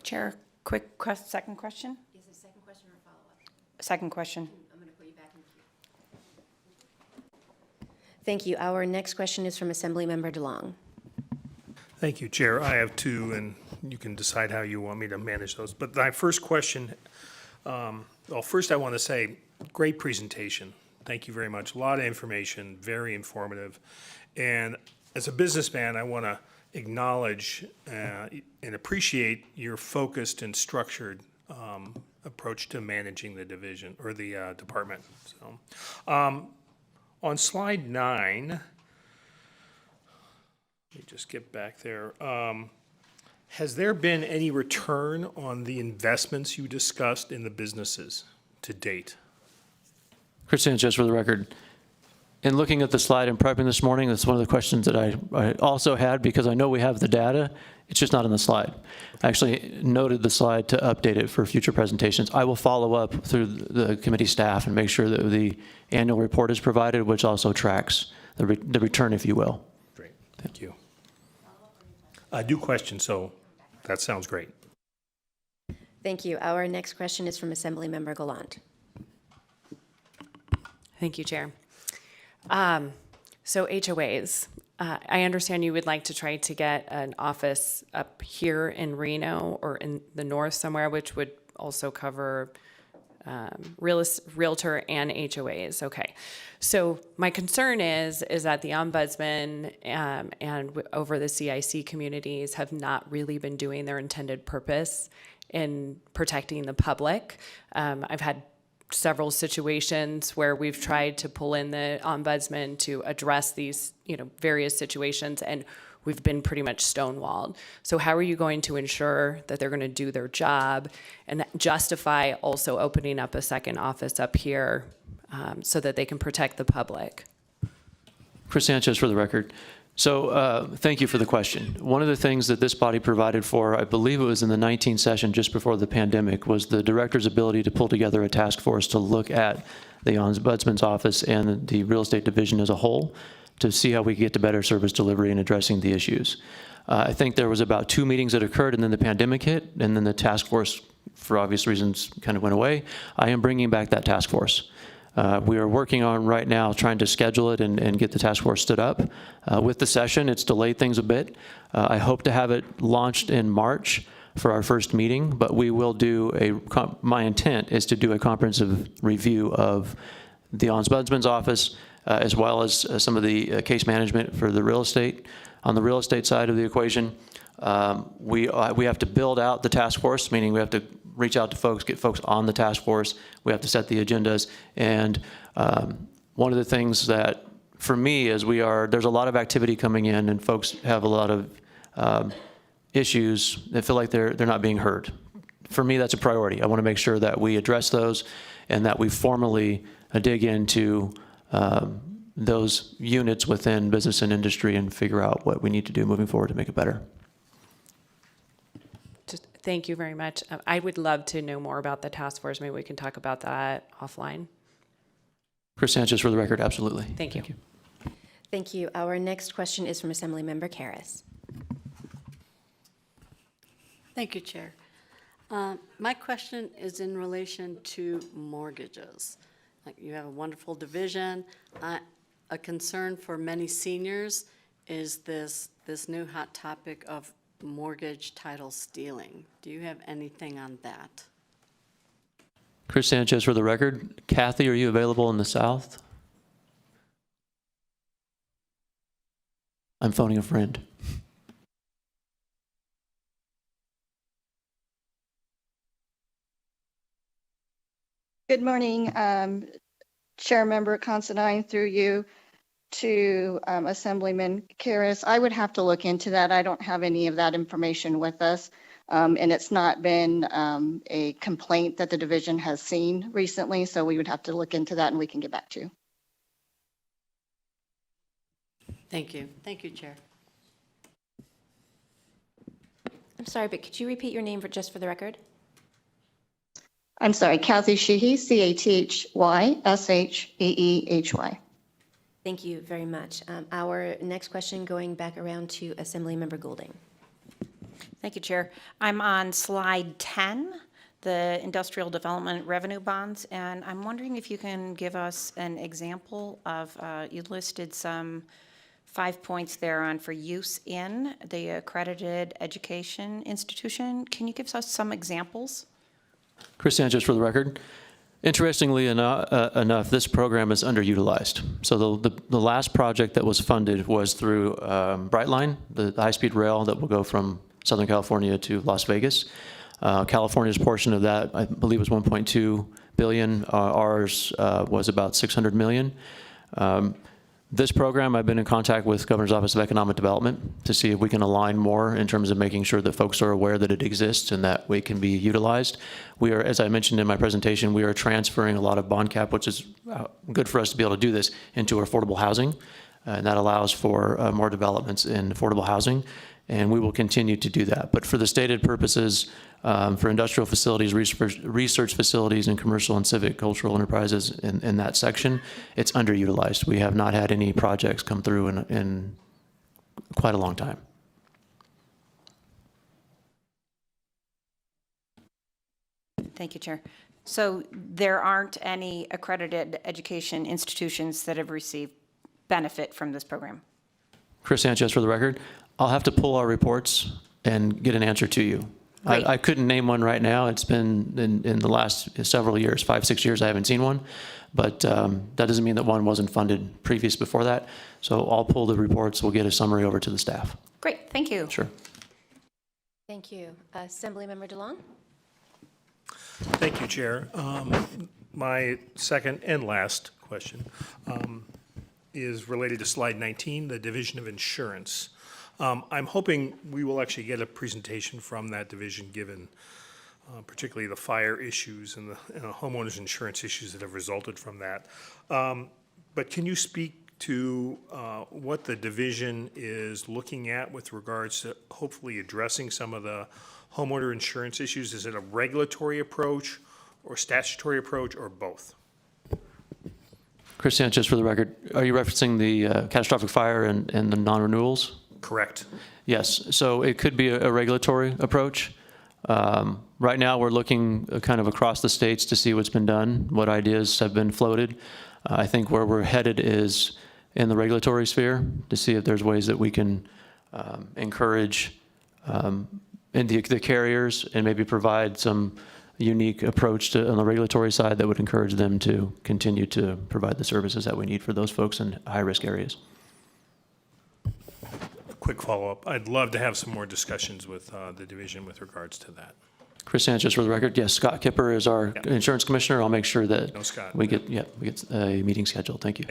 Chair quick second question? Is it a second question or a follow-up? Second question. I'm going to put you back in the queue. Thank you. Our next question is from Assemblymember DeLong. Thank you, Chair. I have two, and you can decide how you want me to manage those. But my first question, well, first I want to say, great presentation. Thank you very much. A lot of information, very informative. And as a businessman, I want to acknowledge and appreciate your focused and structured approach to managing the division or the department. So, on slide 9, let me just get back there. Has there been any return on the investments you discussed in the businesses to date? Chris Sanchez for the record. In looking at the slide and prepping this morning, that's one of the questions that I also had because I know we have the data. It's just not on the slide. I actually noted the slide to update it for future presentations. I will follow up through the committee staff and make sure that the annual report is provided, which also tracks the return, if you will. Great, thank you. I do question, so that sounds great. Thank you. Our next question is from Assemblymember Gallant. Thank you, Chair. So HOAs, I understand you would like to try to get an office up here in Reno or in the north somewhere, which would also cover realtor and HOAs. Okay. So my concern is that the ombudsman and over the CIC communities have not really been doing their intended purpose in protecting the public. I've had several situations where we've tried to pull in the ombudsman to address these, various situations, and we've been pretty much stonewalled. So how are you going to ensure that they're going to do their job and justify also opening up a second office up here so that they can protect the public? Chris Sanchez for the record. So thank you for the question. One of the things that this body provided for, I believe it was in the 19th session just before the pandemic, was the director's ability to pull together a task force to look at the Ombudsman's office and the real estate division as a whole to see how we could get to better service delivery and addressing the issues. I think there was about 2 meetings that occurred and then the pandemic hit and then the task force, for obvious reasons, kind of went away. I am bringing back that task force. We are working on right now trying to schedule it and get the task force stood up. With the session, it's delayed things a bit. I hope to have it launched in March for our first meeting, but we will do my intent is to do a comprehensive review of the Ombudsman's office as well as some of the case management for the real estate. On the real estate side of the equation, we have to build out the task force, meaning we have to reach out to folks, get folks on the task force. We have to set the agendas. And one of the things that, for me, is there's a lot of activity coming in and folks have a lot of issues that feel like they're not being heard. For me, that's a priority. I want to make sure that we address those and that we formally dig into those units within business and industry and figure out what we need to do moving forward to make it better. Thank you very much. I would love to know more about the task force. Maybe we can talk about that offline. Chris Sanchez for the record, absolutely. Thank you. Thank you. Our next question is from Assemblymember Karras. Thank you, Chair. My question is in relation to mortgages. You have a wonderful division. A concern for many seniors is this new hot topic of mortgage title stealing. Do you have anything on that? Chris Sanchez for the record. Kathy, are you available in the South? I'm phoning a friend. Good morning, Chair Member Considine, through you to Assemblyman Karras. I would have to look into that. I don't have any of that information with us, and it's not been a complaint that the division has seen recently, so we would have to look into that and we can get back to you. Thank you. Thank you, Chair. I'm sorry, but could you repeat your name just for the record? I'm sorry, Kathy Sheehy, CATHY-SHEEHY. Thank you very much. Our next question going back around to Assemblymember Goulding. Thank you, Chair. I'm on slide 10, the industrial development revenue bonds, and I'm wondering if you can give us an example of, you listed some 5 points there on for use in the accredited education institution. Can you give us some examples? Chris Sanchez for the record. Interestingly enough, this program is underutilized. So the last project that was funded was through Brightline, the high-speed rail that will go from Southern California to Las Vegas. California's portion of that, I believe, was 1.2 billion. Ours was about 600 million. This program, I've been in contact with Governor's Office of Economic Development to see if we can align more in terms of making sure that folks are aware that it exists and that way it can be utilized. We are, as I mentioned in my presentation, we are transferring a lot of bond cap, which is good for us to be able to do this, into affordable housing. And that allows for more developments in affordable housing. And we will continue to do that. But for the stated purposes, for industrial facilities, research facilities, and commercial and civic cultural enterprises in that section, it's underutilized. We have not had any projects come through in quite a long time. Thank you, Chair. So there aren't any accredited education institutions that have received benefit from this program? Chris Sanchez for the record. I'll have to pull our reports and get an answer to you. I couldn't name one right now. It's been in the last several years, 5, 6 years, I haven't seen one. But that doesn't mean that one wasn't funded previous before that. So I'll pull the reports. We'll get a summary over to the staff. Great, thank you. Sure. Thank you. Assemblymember DeLong? Thank you, Chair. My second and last question is related to slide 19, the Division of Insurance. I'm hoping we will actually get a presentation from that division, given particularly the fire issues and the homeowners insurance issues that have resulted from that. But can you speak to what the division is looking at with regards to hopefully addressing some of the homeowner insurance issues? Is it a regulatory approach or statutory approach or both? Chris Sanchez for the record. Are you referencing the catastrophic fire and the non-renewals? Correct. Yes, so it could be a regulatory approach. Right now, we're looking kind of across the states to see what's been done, what ideas have been floated. I think where we're headed is in the regulatory sphere to see if there's ways that we can encourage the carriers and maybe provide some unique approach on the regulatory side that would encourage them to continue to provide the services that we need for those folks in high-risk areas. Quick follow-up. I'd love to have some more discussions with the division with regards to that. Chris Sanchez for the record. Yes, Scott Kipper is our insurance commissioner. I'll make sure that we get a meeting scheduled. Thank you.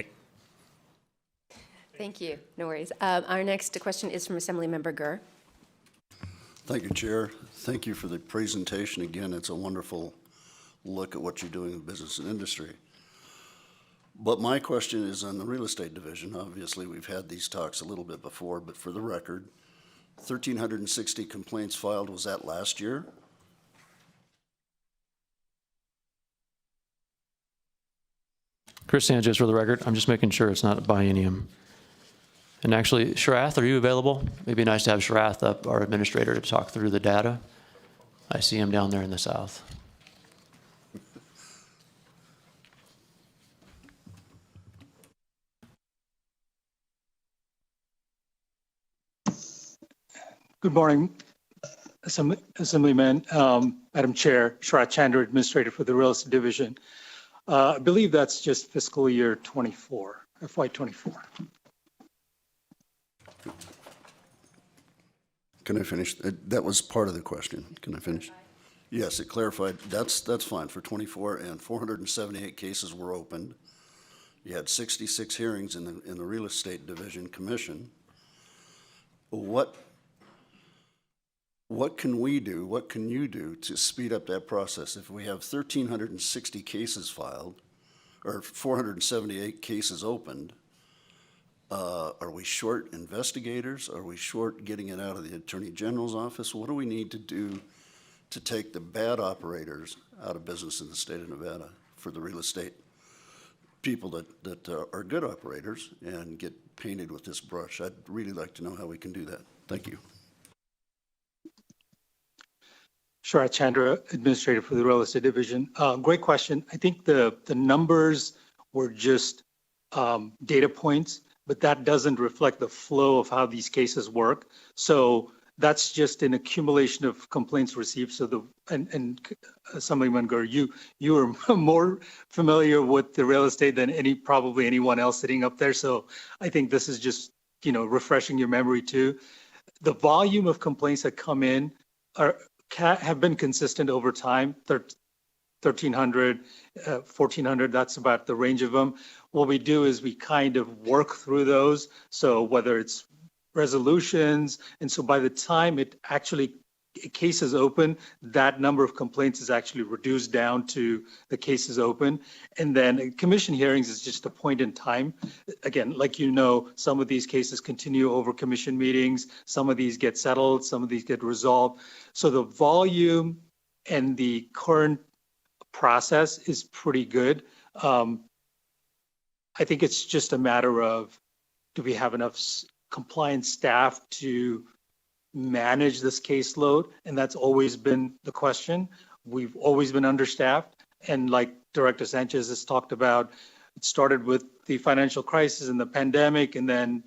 Thank you. No worries. Our next question is from Assemblymember Gurr. Thank you, Chair. Thank you for the presentation. Again, it's a wonderful look at what you're doing in business and industry. But my question is on the real estate division. Obviously, we've had these talks a little bit before, but for the record, 1,360 complaints filed. Was that last year? Chris Sanchez for the record. I'm just making sure it's not a biennium. And actually, Sharath, are you available? It'd be nice to have Sharath up, our administrator, to talk through the data. I see him down there in the south. Good morning, Assemblyman, Madam Chair, Sharath Chandra, Administrator for the Real Estate Division. I believe that's just fiscal year 24, FY24. Can I finish? That was part of the question. Can I finish? Yes, it clarified. That's fine for 24, and 478 cases were opened. You had 66 hearings in the Real Estate Division Commission. What can we do, what can you do to speed up that process? If we have 1,360 cases filed, or 478 cases opened, are we short investigators? Are we short getting it out of the Attorney General's office? What do we need to do to take the bad operators out of business in the state of Nevada for the real estate people that are good operators and get painted with this brush? I'd really like to know how we can do that. Thank you. Sharat Chandra, Administrator for the Real Estate Division. Great question. I think the numbers were just data points, but that doesn't reflect the flow of how these cases work. So that's just an accumulation of complaints received. So and Assemblyman Gurr, you are more familiar with the real estate than probably anyone else sitting up there. So I think this is just, refreshing your memory too. The volume of complaints that come in have been consistent over time, 1,300, 1,400, that's about the range of them. What we do is we kind of work through those. So whether it's resolutions, and so by the time a case is open, that number of complaints is actually reduced down to the cases open. And then commission hearings is just a point in time. Again, like some of these cases continue over commission meetings, some of these get settled, some of these get resolved. So the volume and the current process is pretty good. I think it's just a matter of, do we have enough compliance staff to manage this caseload? And that's always been the question. We've always been understaffed. And like Director Sanchez has talked about, it started with the financial crisis and the pandemic, and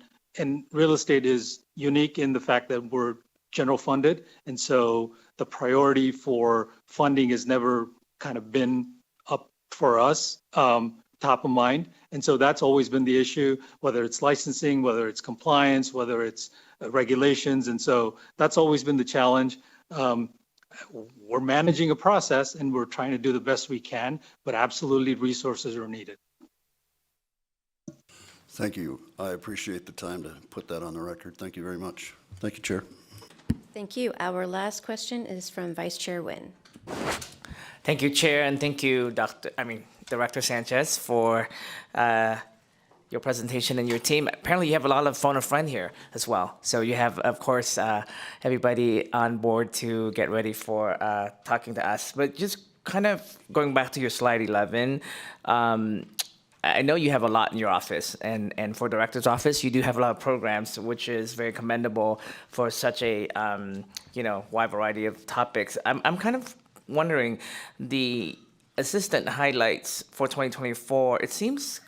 real estate is unique in the fact that we're general funded. And so the priority for funding has never kind of been up for us, top of mind. And so that's always been the issue, whether it's licensing, whether it's compliance, whether it's regulations. And so that's always been the challenge. We're managing a process and we're trying to do the best we can, but absolutely resources are needed. Thank you. I appreciate the time to put that on the record. Thank you very much. Thank you, Chair. Thank you. Our last question is from Vice Chair Nguyen. Thank you, Chair, and thank you, Director Sanchez, for your presentation and your team. Apparently, you have a lot of phone a friend here as well. So you have, of course, everybody on board to get ready for talking to us. But just kind of going back to your slide 11, I know you have a lot in your office, and for Director's office, you do have a lot of programs, which is very commendable for such a wide variety of topics. I'm kind of wondering, the assistant highlights for 2024, it seems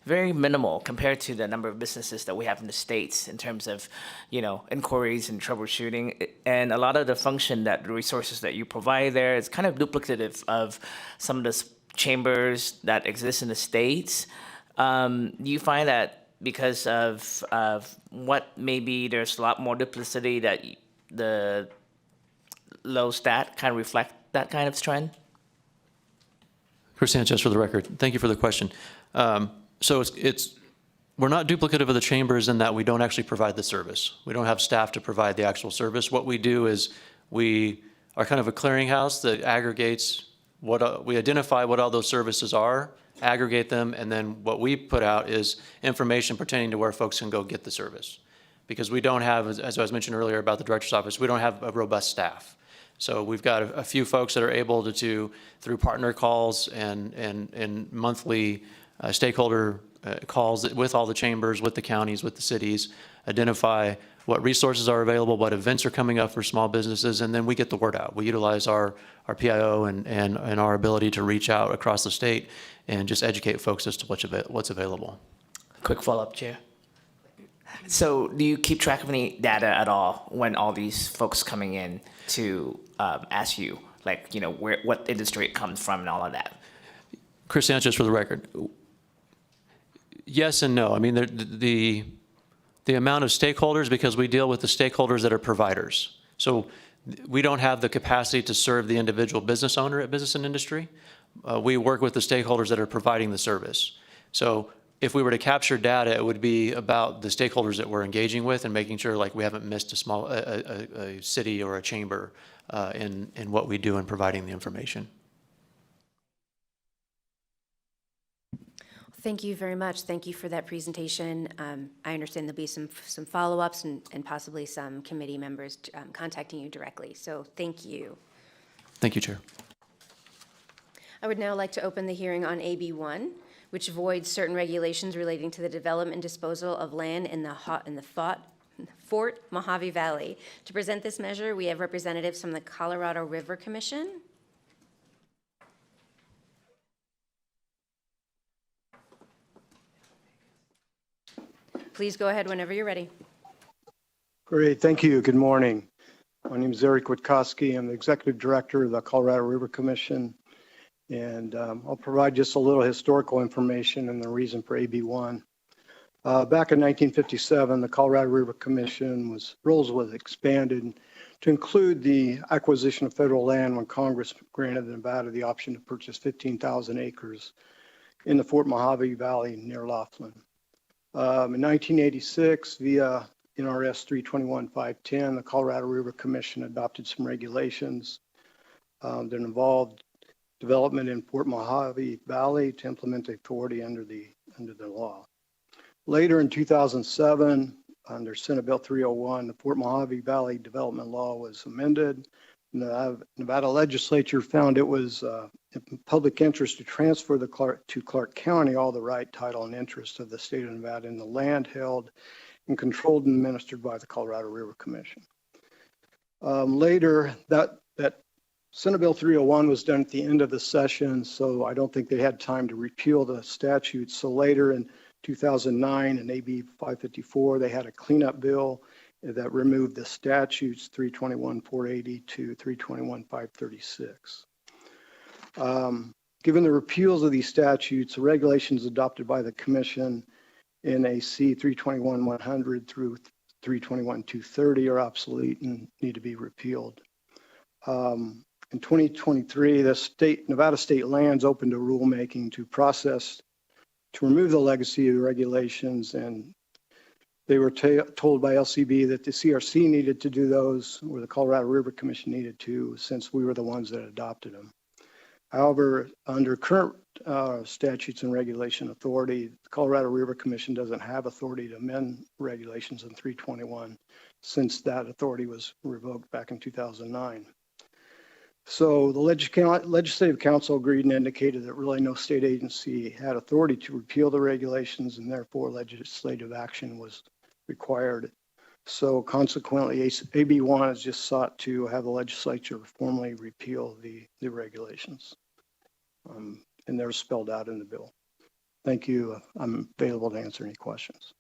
very minimal compared to the number of businesses that we have in the States in terms of, inquiries and troubleshooting. And a lot of the resources that you provide there is kind of duplicative of some of the chambers that exist in the States. Do you find that because of what maybe there's a lot more duplicity that the low stat kind of reflect that kind of trend? Chris Sanchez for the record. Thank you for the question. So we're not duplicative of the chambers in that we don't actually provide the service. We don't have staff to provide the actual service. What we do is we are kind of a clearinghouse that aggregates we identify what all those services are, aggregate them, and then what we put out is information pertaining to where folks can go get the service. Because we don't have, as I was mentioned earlier about the Director's office, we don't have a robust staff. So we've got a few folks that are able to through partner calls and monthly stakeholder calls with all the chambers, with the counties, with the cities, identify what resources are available, what events are coming up for small businesses, and then we get the word out. We utilize our PIO and our ability to reach out across the state and just educate folks as to what's available. Quick follow-up, Chair. So do you keep track of any data at all when all these folks coming in to ask you, what industry it comes from and all of that? Chris Sanchez for the record. Yes and no. I mean, the amount of stakeholders, because we deal with the stakeholders that are providers. So we don't have the capacity to serve the individual business owner at Business and Industry. We work with the stakeholders that are providing the service. So if we were to capture data, it would be about the stakeholders that we're engaging with and making sure we haven't missed a city or a chamber in what we do in providing the information. Thank you very much. Thank you for that presentation. I understand there'll be some follow-ups and possibly some committee members contacting you directly. So thank you. Thank you, Chair. I would now like to open the hearing on AB 1, which voids certain regulations relating to the development and disposal of land in the Fort Mojave Valley. To present this measure, we have representatives from the Colorado River Commission. Please go ahead whenever you're ready. Great, thank you. Good morning. My name is Eric Witkowski. I'm the Executive Director of the Colorado River Commission, and I'll provide just a little historical information and the reason for AB1. Back in 1957, the Colorado River Commission roles was expanded to include the acquisition of federal land when Congress granted Nevada the option to purchase 15,000 acres in the Fort Mojave Valley near Laughlin. In 1986, via NRS 321-510, the Colorado River Commission adopted some regulations that involved development in Fort Mojave Valley to implement the authority under the law. Later in 2007, under Senate Bill 301, the Fort Mojave Valley Development Law was amended. The Nevada Legislature found it was in public interest to transfer to Clark County all the right, title, and interest of the state of Nevada in the land held and controlled and administered by the Colorado River Commission. Later, that Senate Bill 301 was done at the end of the session, so I don't think they had time to repeal the statute. So later in 2009 in AB 554, they had a cleanup bill that removed the statutes 321-480 to 321-536. Given the repeals of these statutes, the regulations adopted by the Commission NAC 321-100 through 321-230 are obsolete and need to be repealed. In 2023, the Nevada State Lands opened a rulemaking to remove the legacy of the regulations, and they were told by LCB that the CRC needed to do those, or the Colorado River Commission needed to, since we were the ones that adopted them. However, under current statutes and regulation authority, the Colorado River Commission doesn't have authority to amend regulations in 321 since that authority was revoked back in 2009. So the Legislative Council agreed and indicated that really no state agency had authority to repeal the regulations, and therefore legislative action was required. So consequently, AB1 has just sought to have the legislature formally repeal the regulations. And they're spelled out in the bill. Thank you. I'm available to answer any questions.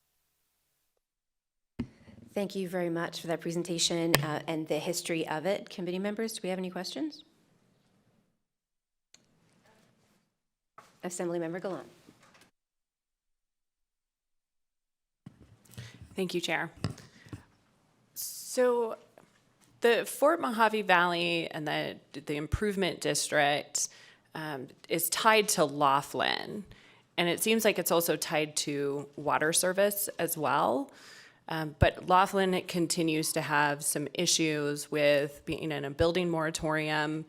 Thank you very much for that presentation and the history of it. Committee members, do we have any questions? Assemblymember Gallant. Thank you, Chair. So the Fort Mojave Valley and the improvement district is tied to Laughlin, and it seems like it's also tied to water service as well. But Laughlin continues to have some issues with being in a building moratorium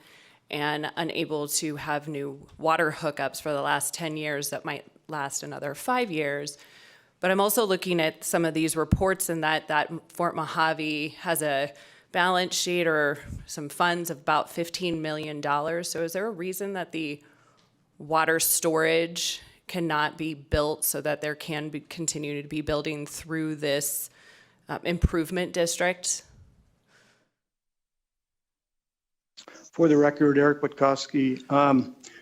and unable to have new water hookups for the last 10 years that might last another 5 years. But I'm also looking at some of these reports and that Fort Mojave has a balance sheet or some funds of about $15 million. So is there a reason that the water storage cannot be built so that there can be continue to be building through this improvement district? For the record, Eric Witkowski,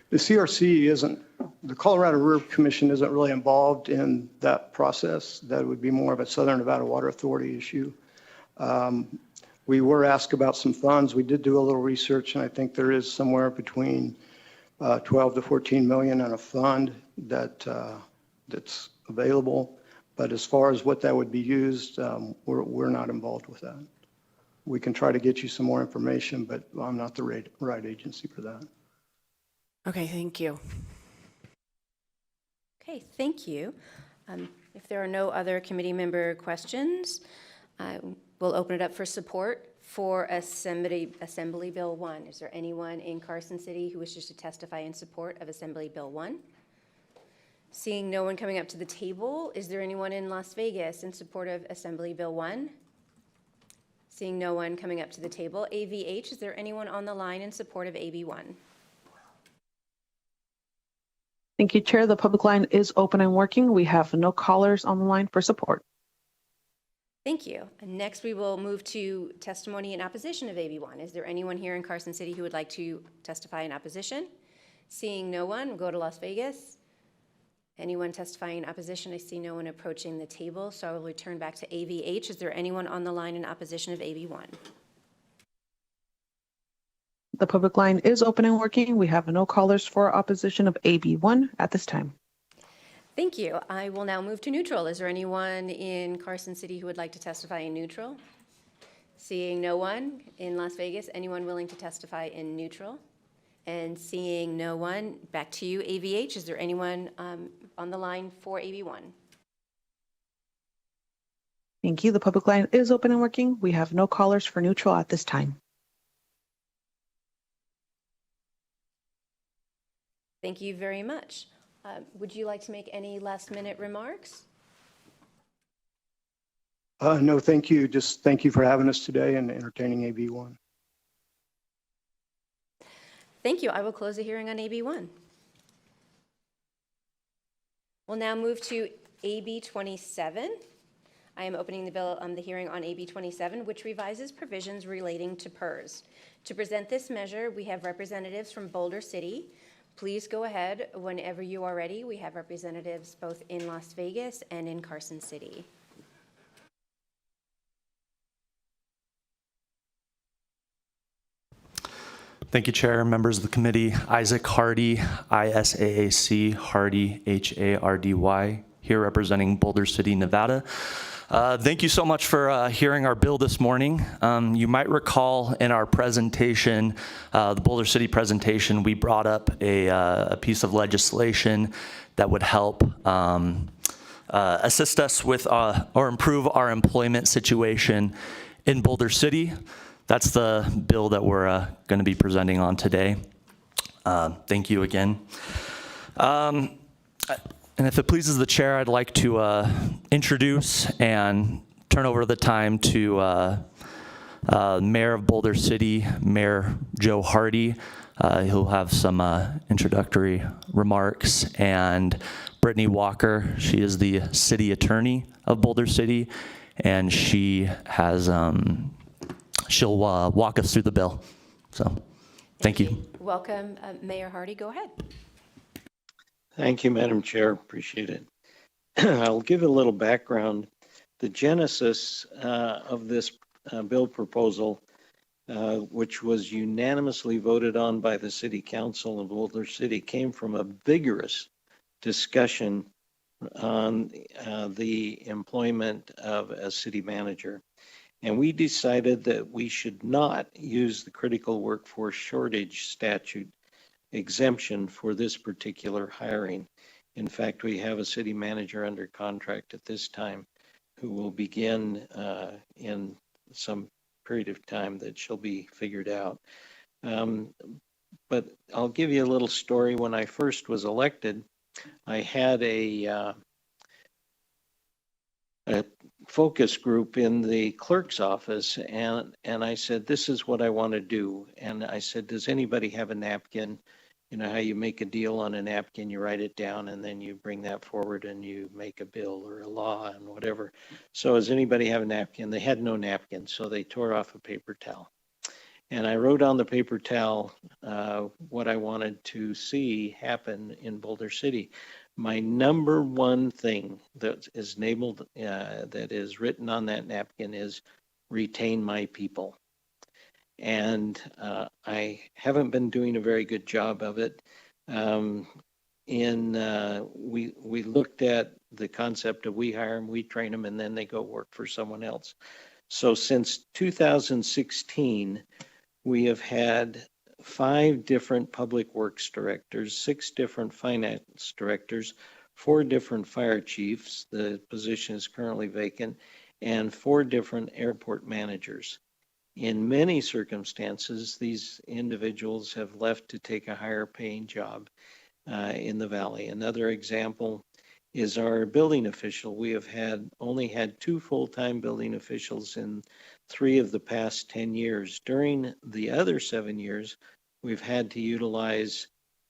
the CRC the Colorado River Commission isn't really involved in that process. That would be more of a Southern Nevada Water Authority issue. We were asked about some funds. We did do a little research, and I think there is somewhere between 12 to 14 million in a fund that's available. But as far as what that would be used, we're not involved with that. We can try to get you some more information, but I'm not the right agency for that. Okay, thank you. Okay, thank you. If there are no other committee member questions, we'll open it up for support for Assembly Bill 1. Is there anyone in Carson City who wishes to testify in support of Assembly Bill 1? Seeing no one coming up to the table, is there anyone in Las Vegas in support of Assembly Bill 1? Seeing no one coming up to the table, AVH, is there anyone on the line in support of AB 1? Thank you, Chair. The public line is open and working. We have no callers on the line for support. Thank you. And next, we will move to testimony in opposition of AB1. Is there anyone here in Carson City who would like to testify in opposition? Seeing no one, we'll go to Las Vegas. Anyone testifying in opposition? I see no one approaching the table, so I will return back to AVH. Is there anyone on the line in opposition of AB1? The public line is open and working. We have no callers for opposition of AB1 at this time. Thank you. I will now move to neutral. Is there anyone in Carson City who would like to testify in neutral? Seeing no one in Las Vegas, anyone willing to testify in neutral? And seeing no one, back to you, AVH. Is there anyone on the line for AB1? Thank you. The public line is open and working. We have no callers for neutral at this time. Thank you very much. Would you like to make any last-minute remarks? No, thank you. Just thank you for having us today and entertaining AB1. Thank you. I will close the hearing on AB1. We'll now move to AB 27. I am opening the hearing on AB 27, which revises provisions relating to PERS. To present this measure, we have representatives from Boulder City. Please go ahead whenever you are ready. We have representatives both in Las Vegas and in Carson City. Thank you, Chair, members of the committee. Isaac Hardy, ISAAC, Hardy, HARDY, here representing Boulder City, Nevada. Thank you so much for hearing our bill this morning. You might recall in our presentation, the Boulder City presentation, we brought up a piece of legislation that would help assist us with or improve our employment situation in Boulder City. That's the bill that we're going to be presenting on today. Thank you again. And if it pleases the chair, I'd like to introduce and turn over the time to Mayor of Boulder City, Mayor Joe Hardy. He'll have some introductory remarks. And Brittany Walker, she is the city attorney of Boulder City, and she has, she'll walk us through the bill. So, thank you. Welcome, Mayor Hardy. Go ahead. Thank you, Madam Chair. Appreciate it. I'll give a little background. The genesis of this bill proposal, which was unanimously voted on by the City Council of Boulder City, came from a vigorous discussion on the employment of a city manager. And we decided that we should not use the critical workforce shortage statute exemption for this particular hiring. In fact, we have a city manager under contract at this time who will begin in some period of time that she'll be figured out. But I'll give you a little story. When I first was elected, I had a focus group in the clerk's office, and I said, this is what I want to do. And I said, does anybody have a napkin? You know how you make a deal on a napkin, you write it down, and then you bring that forward and you make a bill or a law and whatever. So does anybody have a napkin? They had no napkin, so they tore off a paper towel. And I wrote on the paper towel what I wanted to see happen in Boulder City. My number one thing that is enabled, that is written on that napkin is retain my people. And I haven't been doing a very good job of it. We looked at the concept of we hire them, we train them, and then they go work for someone else. So since 2016, we have had 5 different public works directors, 6 different finance directors, 4 different fire chiefs, the position is currently vacant, and 4 different airport managers. In many circumstances, these individuals have left to take a higher paying job in the valley. Another example is our building official. We have only had 2 full-time building officials in 3 of the past 10 years. During the other 7 years, we've had to utilize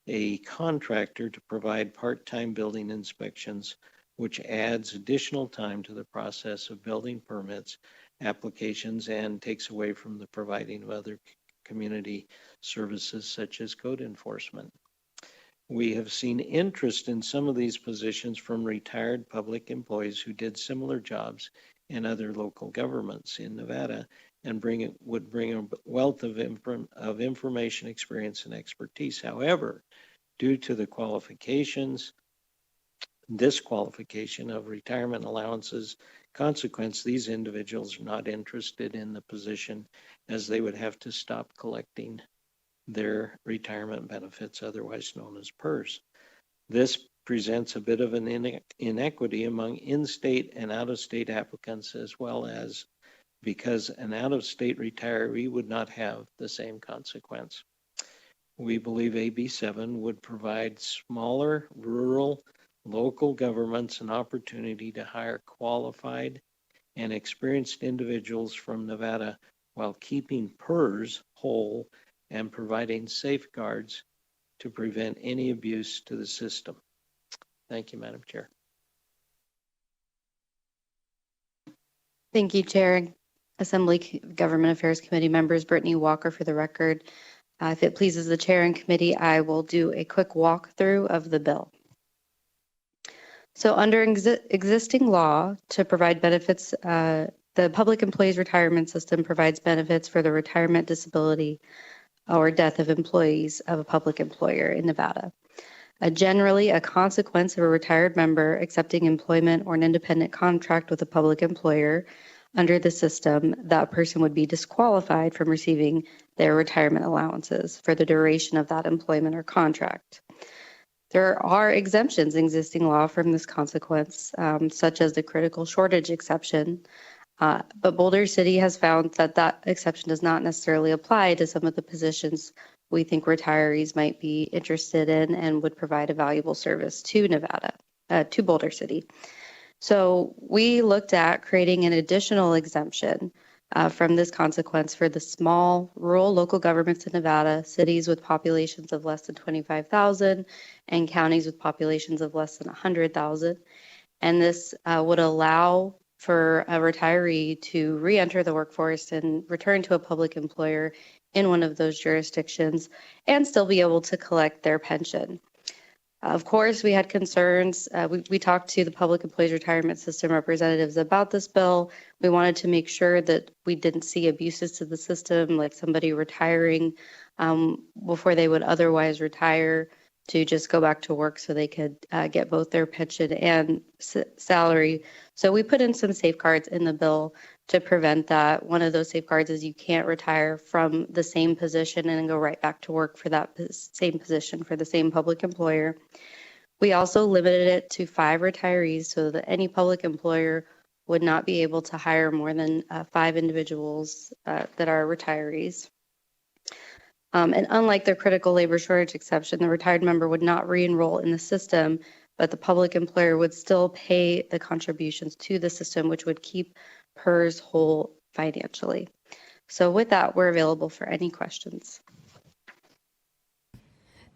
a contractor to provide part-time building inspections which adds additional time to the process of building permits, applications, and takes away from the providing of other community services such as code enforcement. We have seen interest in some of these positions from retired public employees who did similar jobs in other local governments in Nevada and would bring a wealth of information, experience, and expertise. However, due to the disqualification of retirement allowances consequence, these individuals are not interested in the position as they would have to stop collecting their retirement benefits, otherwise known as PERS. This presents a bit of an inequity among in-state and out-of-state applicants, as well as because an out-of-state retiree would not have the same consequence. We believe AB 7 would provide smaller, rural, local governments an opportunity to hire qualified and experienced individuals from Nevada while keeping PERS whole and providing safeguards to prevent any abuse to the system. Thank you, Madam Chair. Thank you, Chair. Assembly Government Affairs Committee members, Brittany Walker for the record. If it pleases the Chair and Committee, I will do a quick walkthrough of the bill. So under existing law, to provide benefits, the Public Employees Retirement System provides benefits for the retirement, disability, or death of employees of a public employer in Nevada. Generally, a consequence of a retired member accepting employment or an independent contract with a public employer under the system, that person would be disqualified from receiving their retirement allowances for the duration of that employment or contract. There are exemptions in existing law from this consequence, such as the critical shortage exception, but Boulder City has found that that exception does not necessarily apply to some of the positions we think retirees might be interested in and would provide a valuable service to Nevada, to Boulder City. So we looked at creating an additional exemption from this consequence for the small rural local governments in Nevada, cities with populations of less than 25,000 and counties with populations of less than 100,000. And this would allow for a retiree to re-enter the workforce and return to a public employer in one of those jurisdictions and still be able to collect their pension. Of course, we had concerns. We talked to the Public Employees Retirement System representatives about this bill. We wanted to make sure that we didn't see abuses to the system, like somebody retiring before they would otherwise retire to just go back to work so they could get both their pension and salary. So we put in some safeguards in the bill to prevent that. One of those safeguards is you can't retire from the same position and go right back to work for that same position for the same public employer. We also limited it to 5 retirees so that any public employer would not be able to hire more than 5 individuals that are retirees. And unlike the critical labor shortage exception, the retired member would not re-enroll in the system, but the public employer would still pay the contributions to the system, which would keep PERS whole financially. So with that, we're available for any questions.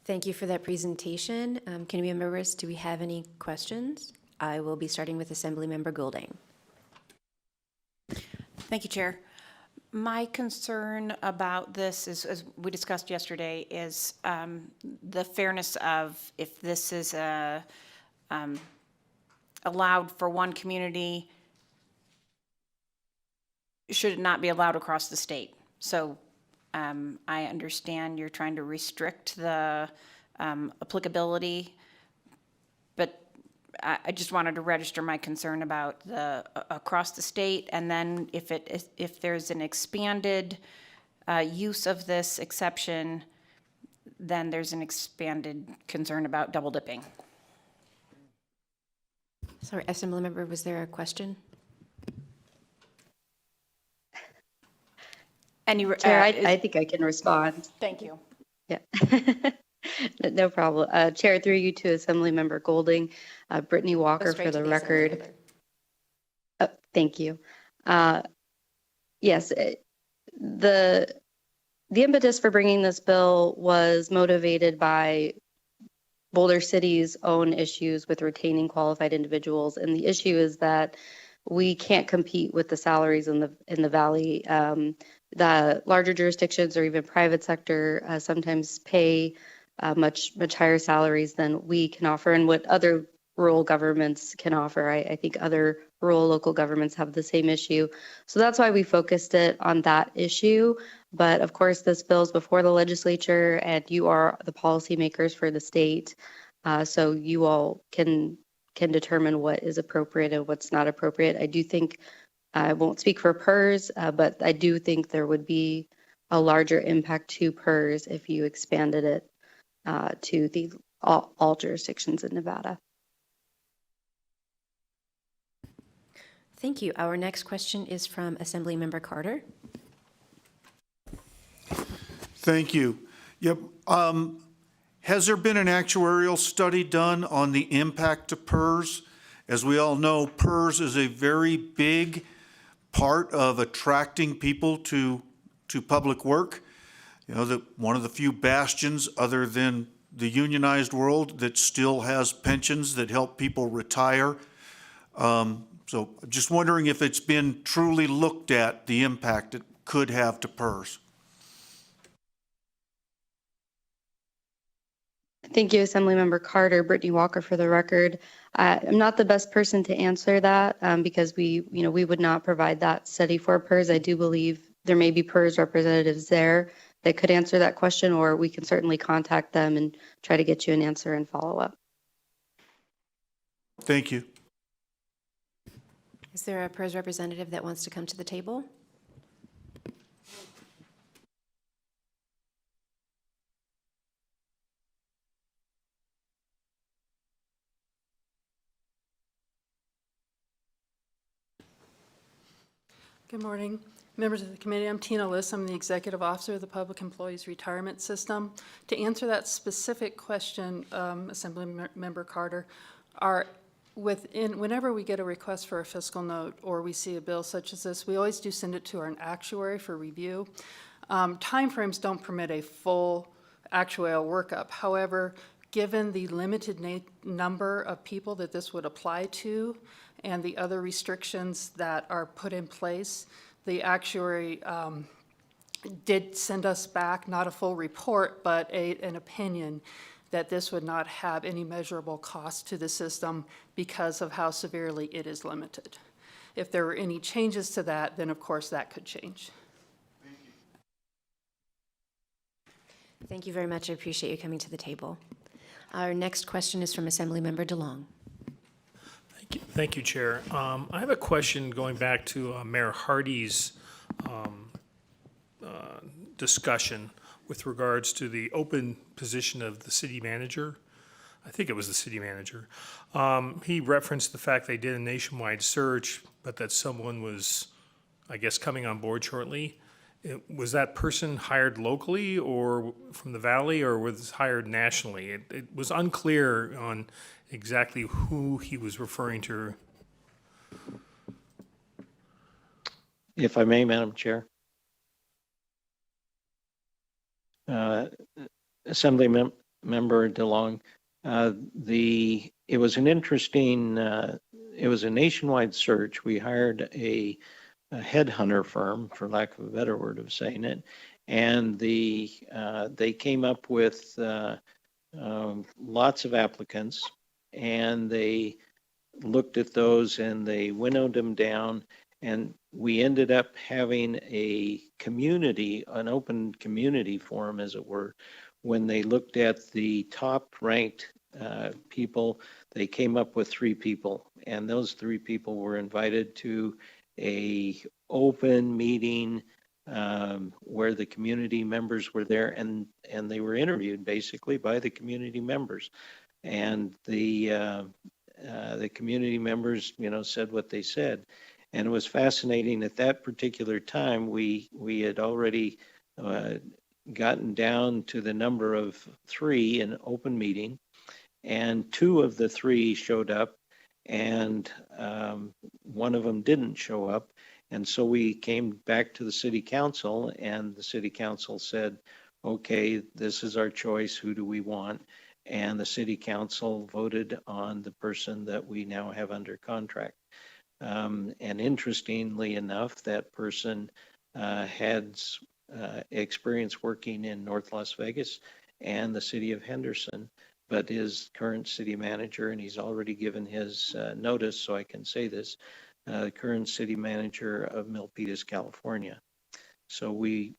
Thank you for that presentation. Committee members, do we have any questions? I will be starting with Assemblymember Goulding. Thank you, Chair. My concern about this is, as we discussed yesterday, is the fairness of if this is allowed for one community, should it not be allowed across the state? So I understand you're trying to restrict the applicability, but I just wanted to register my concern about the across the state, and then if there's an expanded use of this exception, then there's an expanded concern about double dipping. Sorry, Assemblymember, was there a question? Chair, I think I can respond. Thank you. Yeah. No problem. Chair, through you to Assemblymember Goulding, Brittany Walker for the record. Oh, thank you. Yes, the impetus for bringing this bill was motivated by Boulder City's own issues with retaining qualified individuals, and the issue is that we can't compete with the salaries in the valley. The larger jurisdictions or even private sector sometimes pay much higher salaries than we can offer, and what other rural governments can offer. I think other rural local governments have the same issue. So that's why we focused it on that issue. But of course, this bill's before the legislature, and you are the policymakers for the state. So you all can determine what is appropriate and what's not appropriate. I do think, I won't speak for PERS, but I do think there would be a larger impact to PERS if you expanded it to the all jurisdictions in Nevada. Thank you. Our next question is from Assemblymember Carter. Thank you. Yep. Has there been an actuarial study done on the impact to PERS? As we all know, PERS is a very big part of attracting people to public work. You know, one of the few bastions other than the unionized world that still has pensions that help people retire. So just wondering if it's been truly looked at, the impact it could have to PERS. Thank you, Assemblymember Carter. Brittany Walker for the record. I'm not the best person to answer that because we would not provide that study for PERS. I do believe there may be PERS representatives there that could answer that question, or we can certainly contact them and try to get you an answer and follow up. Thank you. Is there a PERS representative that wants to come to the table? Good morning, members of the committee. I'm Tina Liss. I'm the Executive Officer of the Public Employees Retirement System. To answer that specific question, Assemblymember Carter, whenever we get a request for a fiscal note or we see a bill such as this, we always do send it to our actuary for review. Timeframes don't permit a full actuarial workup. However, given the limited number of people that this would apply to and the other restrictions that are put in place, the actuary did send us back, not a full report, but an opinion that this would not have any measurable cost to the system because of how severely it is limited. If there were any changes to that, then of course that could change. Thank you very much. I appreciate you coming to the table. Our next question is from Assemblymember DeLong. Thank you, Chair. I have a question going back to Mayor Hardy's discussion with regards to the open position of the city manager. I think it was the city manager. He referenced the fact they did a nationwide search, but that someone was, I guess, coming on board shortly. Was that person hired locally or from the Valley, or was hired nationally? It was unclear on exactly who he was referring to. If I may, Madam Chair. Member DeLong, it was an interesting, it was a nationwide search. We hired a headhunter firm, for lack of a better word of saying it, and they came up with lots of applicants, and they looked at those and they winnowed them down, and we ended up having an open community forum, as it were. When they looked at the top ranked people, they came up with 3 people, and those 3 people were invited to a open meeting where the community members were there, and they were interviewed basically by the community members. And the community members, said what they said. And it was fascinating. At that particular time, we had already gotten down to the number of 3 in open meeting, and 2 of the 3 showed up, and one of them didn't show up. And so we came back to the city council, and the city council said, okay, this is our choice. Who do we want? and the city council voted on the person that we now have under contract. And interestingly enough, that person had experience working in North Las Vegas and the city of Henderson, but his current city manager, and he's already given his notice, so I can say this, current city manager of Milpitas, California. So we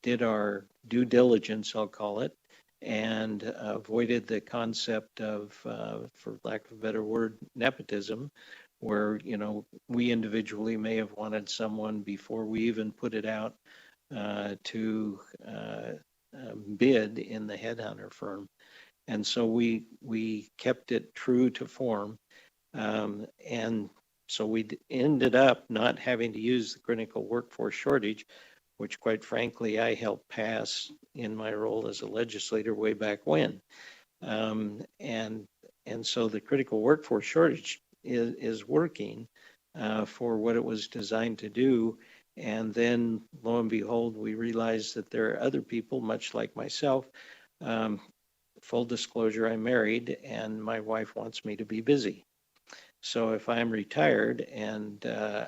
did our due diligence, I'll call it, and avoided the concept of, for lack of a better word, nepotism, where, you know, we individually may have wanted someone before we even put it out to bid in the headhunter firm. And so we kept it true to form. And so we ended up not having to use the critical workforce shortage, which quite frankly, I helped pass in my role as a legislator way back when. And so the critical workforce shortage is working for what it was designed to do. And then lo and behold, we realized that there are other people, much like myself. Full disclosure, I'm married and my wife wants me to be busy. So if I'm retired and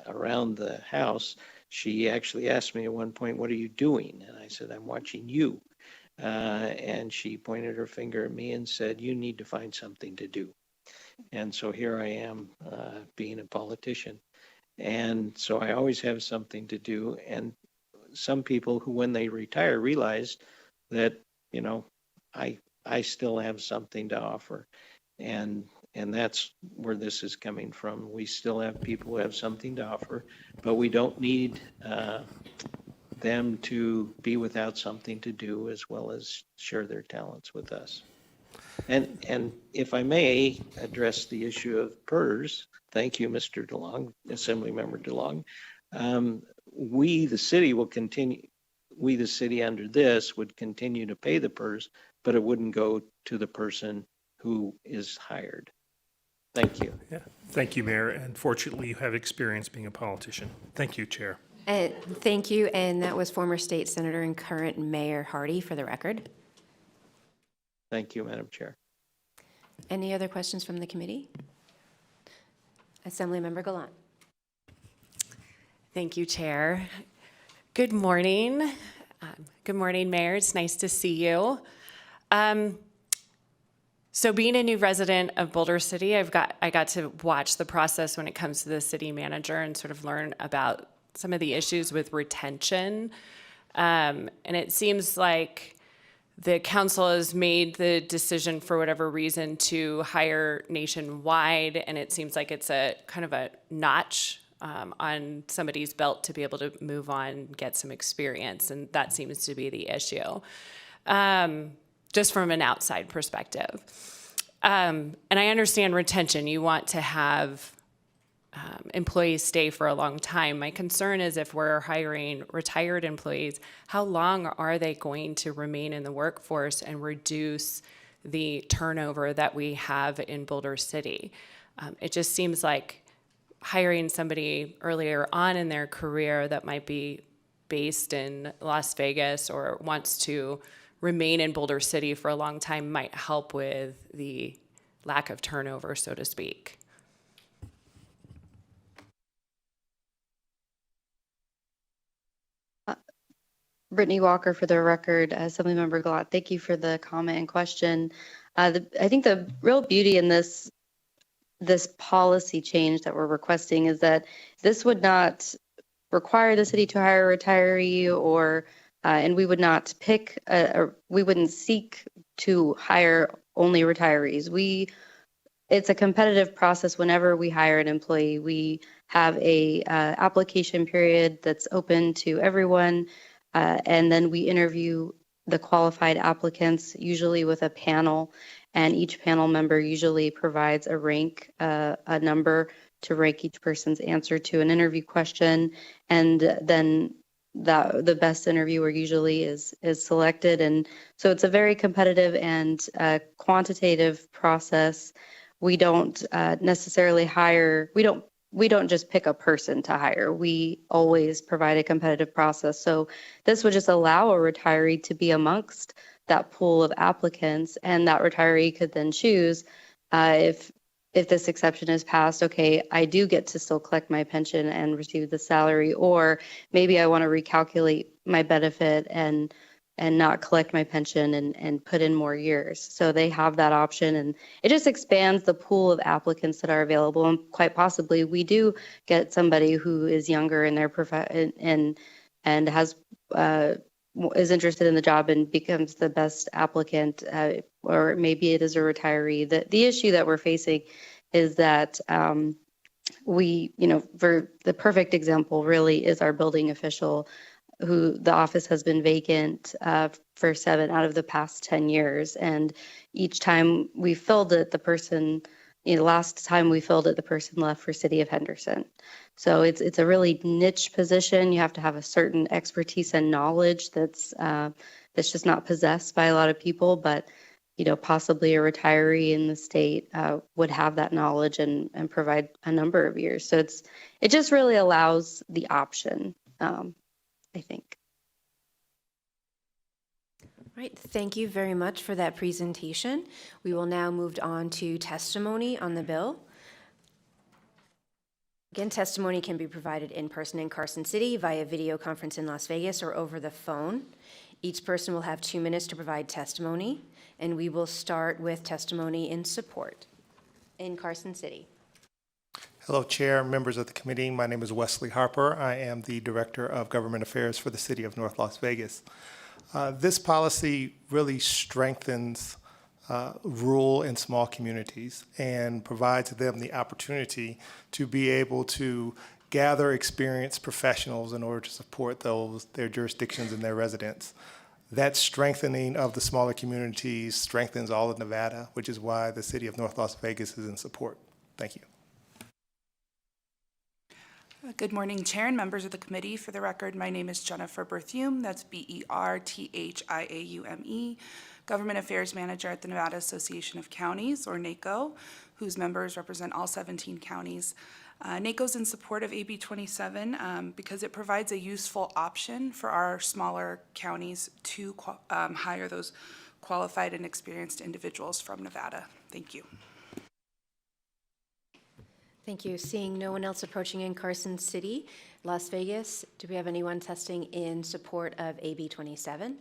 around the house, she actually asked me at one point, "What are you doing?" And I said, "I'm watching you." And she pointed her finger at me and said, "You need to find something to do." And so here I am being a politician. And so I always have something to do. And some people who, when they retire, realize that, you know, I still have something to offer. And that's where this is coming from. We still have people who have something to offer, but we don't need them to be without something to do, as well as share their talents with us. And if I may address the issue of PERS, thank you, Mr. DeLong, Assemblymember DeLong. We, the city, will continue. We, the city, under this would continue to pay the PERS, but it wouldn't go to the person who is hired. Thank you. Yeah. Thank you, Mayor. And fortunately, you have experience being a politician. Thank you, Chair. Thank you. And that was former state senator and current Mayor Hardy, for the record. Thank you, Madam Chair. Any other questions from the committee? Assemblymember Gallant. Thank you, Chair. Good morning. Good morning, Mayor. It's nice to see you. So being a new resident of Boulder City, I got to watch the process when it comes to the city manager and sort of learn about some of the issues with retention. And it seems like the council has made the decision for whatever reason to hire nationwide, and it seems like it's a kind of a notch on somebody's belt to be able to move on, get some experience, and that seems to be the issue. Just from an outside perspective. And I understand retention. You want to have employees stay for a long time. My concern is if we're hiring retired employees, how long are they going to remain in the workforce and reduce the turnover that we have in Boulder City? It just seems like hiring somebody earlier on in their career that might be based in Las Vegas or wants to remain in Boulder City for a long time might help with the lack of turnover, so to speak. Brittany Walker, for the record, Assemblymember Glott, thank you for the comment and question. I think the real beauty in this policy change that we're requesting is that this would not require the city to hire a retiree, or and we would not pick, we wouldn't seek to hire only retirees. It's a competitive process whenever we hire an employee. We have a application period that's open to everyone, and then we interview the qualified applicants, usually with a panel, and each panel member usually provides a rank, a number to rank each person's answer to an interview question, and then the best interviewer usually is selected. And so it's a very competitive and quantitative process. We don't necessarily hire, we don't just pick a person to hire. We always provide a competitive process. So this would just allow a retiree to be amongst that pool of applicants, and that retiree could then choose if this exception is passed, okay, I do get to still collect my pension and receive the salary, or maybe I want to recalculate my benefit and not collect my pension and put in more years. So they have that option, and it just expands the pool of applicants that are available. And quite possibly, we do get somebody who is younger in their and has is interested in the job and becomes the best applicant, or maybe it is a retiree. The issue that we're facing is that for the perfect example really is our building official, who the office has been vacant for 7 out of the past 10 years. And each time we filled it, the person, last time we filled it, the person left for City of Henderson. So it's a really niche position. You have to have a certain expertise and knowledge that's just not possessed by a lot of people, but possibly a retiree in the state would have that knowledge and provide a number of years. So it just really allows the option, I think. All right, thank you very much for that presentation. We will now move on to testimony on the bill. Again, testimony can be provided in person in Carson City, via video conference in Las Vegas, or over the phone. Each person will have 2 minutes to provide testimony, and we will start with testimony in support in Carson City. Hello, Chair, members of the committee. My name is Wesley Harper. I am the Director of Government Affairs for the City of North Las Vegas. This policy really strengthens rural and small communities and provides them the opportunity to be able to gather experienced professionals in order to support their jurisdictions and their residents. That strengthening of the smaller communities strengthens all of Nevada, which is why the City of North Las Vegas is in support. Thank you. Good morning, Chair and members of the committee. For the record, my name is Jennifer Berthiaume, that's Berthiaume, Government Affairs Manager at the Nevada Association of Counties, or NACO, whose members represent all 17 counties. NACO is in support of AB 27 because it provides a useful option for our smaller counties to hire those qualified and experienced individuals from Nevada. Thank you. Thank you. Seeing no one else approaching in Carson City, Las Vegas, do we have anyone testing in support of AB 27?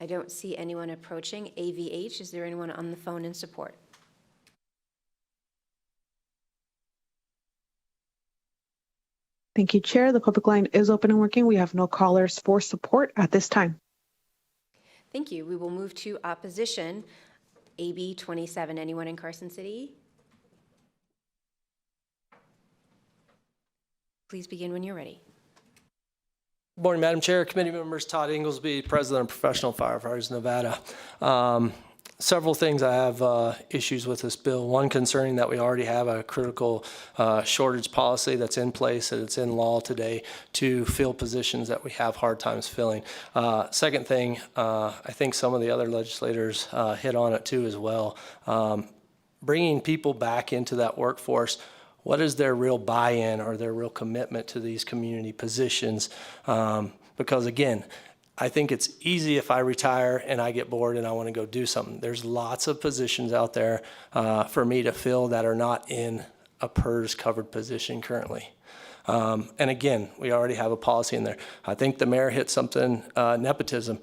I don't see anyone approaching. AVH, is there anyone on the phone in support? Thank you, Chair. The public line is open and working. We have no callers for support at this time. Thank you. We will move to opposition. AB 27. Anyone in Carson City? Please begin when you're ready. Good morning, Madam Chair, committee members. Todd Inglesby, President of Professional Firefighters Nevada. Several things I have issues with this bill. One concerning that we already have a critical shortage policy that's in place, that it's in law today to fill positions that we have hard times filling. Second thing, I think some of the other legislators hit on it too as well. Bringing people back into that workforce. What is their real buy-in or their real commitment to these community positions? Because again, I think it's easy if I retire and I get bored and I want to go do something. There's lots of positions out there for me to fill that are not in a PERS covered position currently. And again, we already have a policy in there. I think the mayor hit something, nepotism.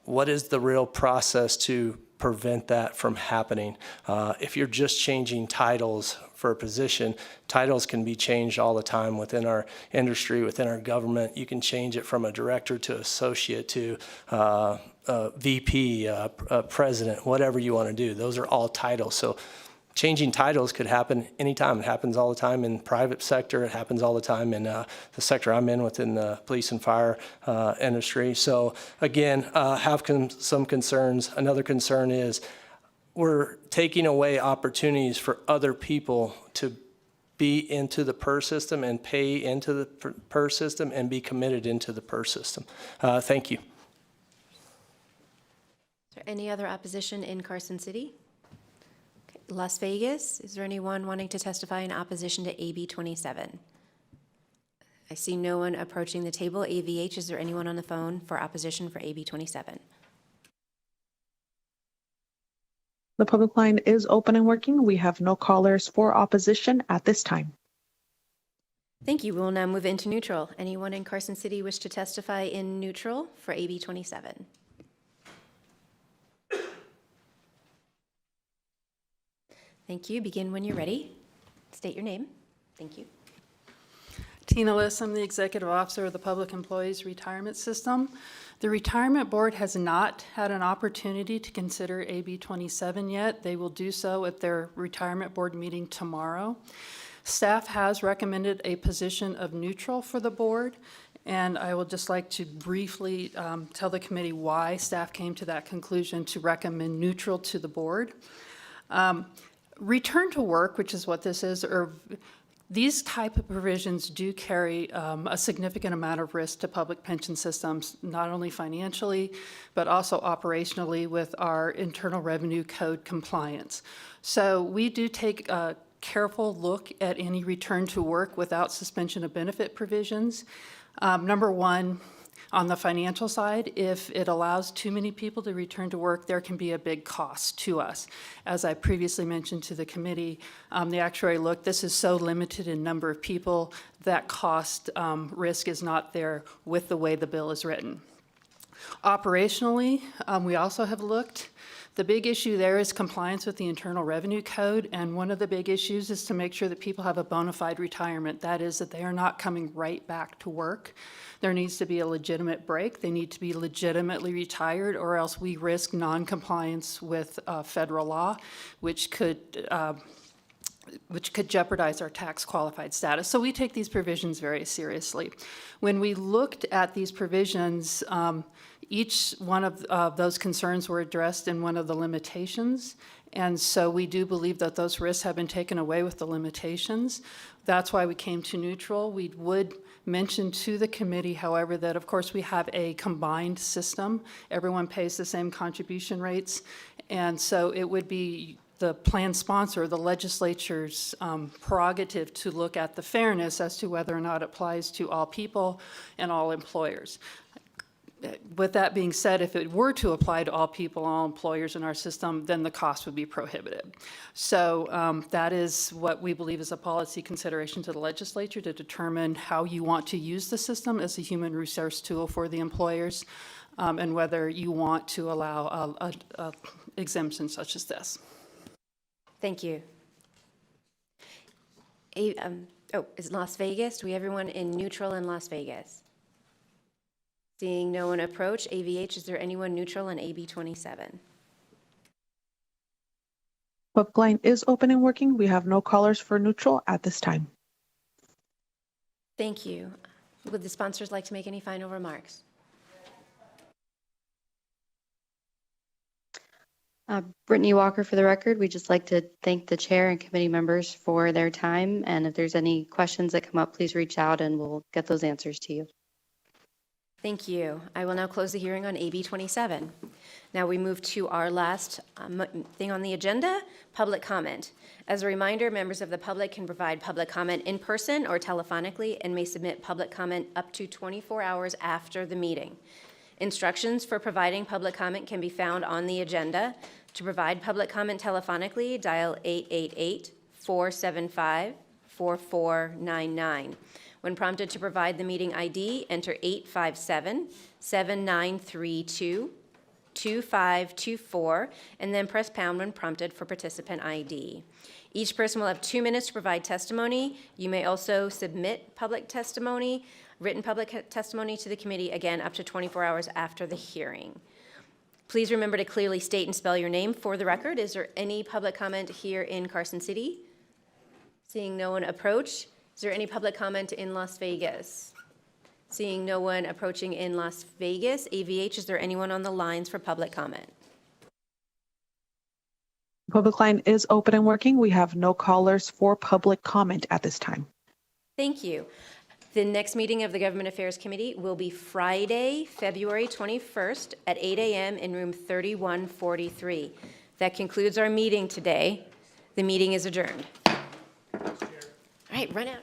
What is the real process to prevent that from happening? If you're just changing titles for a position, titles can be changed all the time within our industry, within our government. You can change it from a director to associate to VP, president, whatever you want to do. Those are all titles. So changing titles could happen anytime. It happens all the time in private sector. It happens all the time in the sector I'm in within the police and fire industry. So again, have some concerns. Another concern is we're taking away opportunities for other people to be into the PERS system and pay into the PERS system and be committed into the PERS system. Thank you. Is there any other opposition in Carson City? Las Vegas, is there anyone wanting to testify in opposition to AB 27? I see no one approaching the table. AVH, is there anyone on the phone for opposition for AB 27? The public line is open and working. We have no callers for opposition at this time. Thank you. We'll now move into neutral. Anyone in Carson City wish to testify in neutral for AB 27? Thank you. Begin when you're ready. State your name. Thank you. Tina Liss, I'm the Executive Officer of the Public Employees Retirement System. The Retirement Board has not had an opportunity to consider AB 27 yet. They will do so at their Retirement Board meeting tomorrow. Staff has recommended a position of neutral for the board, and I would just like to briefly tell the committee why staff came to that conclusion to recommend neutral to the board. Return to work, which is what this is, or these type of provisions do carry a significant amount of risk to public pension systems, not only financially, but also operationally with our Internal Revenue Code compliance. So we do take a careful look at any return to work without suspension of benefit provisions. Number one, on the financial side, if it allows too many people to return to work, there can be a big cost to us. As I previously mentioned to the committee, the actuary looked, this is so limited in number of people, that cost risk is not there with the way the bill is written. Operationally, we also have looked. The big issue there is compliance with the Internal Revenue Code, and one of the big issues is to make sure that people have a bona fide retirement. That is, that they are not coming right back to work. There needs to be a legitimate break. They need to be legitimately retired, or else we risk non-compliance with federal law, which could jeopardize our tax qualified status. So we take these provisions very seriously. When we looked at these provisions, each one of those concerns were addressed in one of the limitations, and so we do believe that those risks have been taken away with the limitations. That's why we came to neutral. We would mention to the committee, however, that of course we have a combined system. Everyone pays the same contribution rates, and so it would be the plan sponsor, the legislature's prerogative to look at the fairness as to whether or not it applies to all people and all employers. With that being said, if it were to apply to all people, all employers in our system, then the cost would be prohibitive. So that is what we believe is a policy consideration to the legislature to determine how you want to use the system as a human resource tool for the employers, and whether you want to allow a exemption such as this. Thank you. Is Las Vegas? Do we have everyone in neutral in Las Vegas? Seeing no one approach, AVH, is there anyone neutral on AB 27? Public line is open and working. We have no callers for neutral at this time. Thank you. Would the sponsors like to make any final remarks? Brittany Walker, for the record, we'd just like to thank the chair and committee members for their time. And if there's any questions that come up, please reach out and we'll get those answers to you. Thank you. I will now close the hearing on AB 27. Now we move to our last thing on the agenda, public comment. As a reminder, members of the public can provide public comment in person or telephonically and may submit public comment up to 24 hours after the meeting. Instructions for providing public comment can be found on the agenda. To provide public comment telephonically, dial 888-475-4499. When prompted to provide the meeting ID, enter 857-7932-2524, and then press pound when prompted for participant ID. Each person will have 2 minutes to provide testimony. You may also submit public testimony, written public testimony to the committee, again, up to 24 hours after the hearing. Please remember to clearly state and spell your name for the record. Is there any public comment here in Carson City? Seeing no one approach. Is there any public comment in Las Vegas? Seeing no one approaching in Las Vegas, AVH, is there anyone on the lines for public comment? Public line is open and working. We have no callers for public comment at this time. Thank you. The next meeting of the Government Affairs Committee will be Friday, February 21st at 8 a.m. in room 3143. That concludes our meeting today. The meeting is adjourned. All right, run out.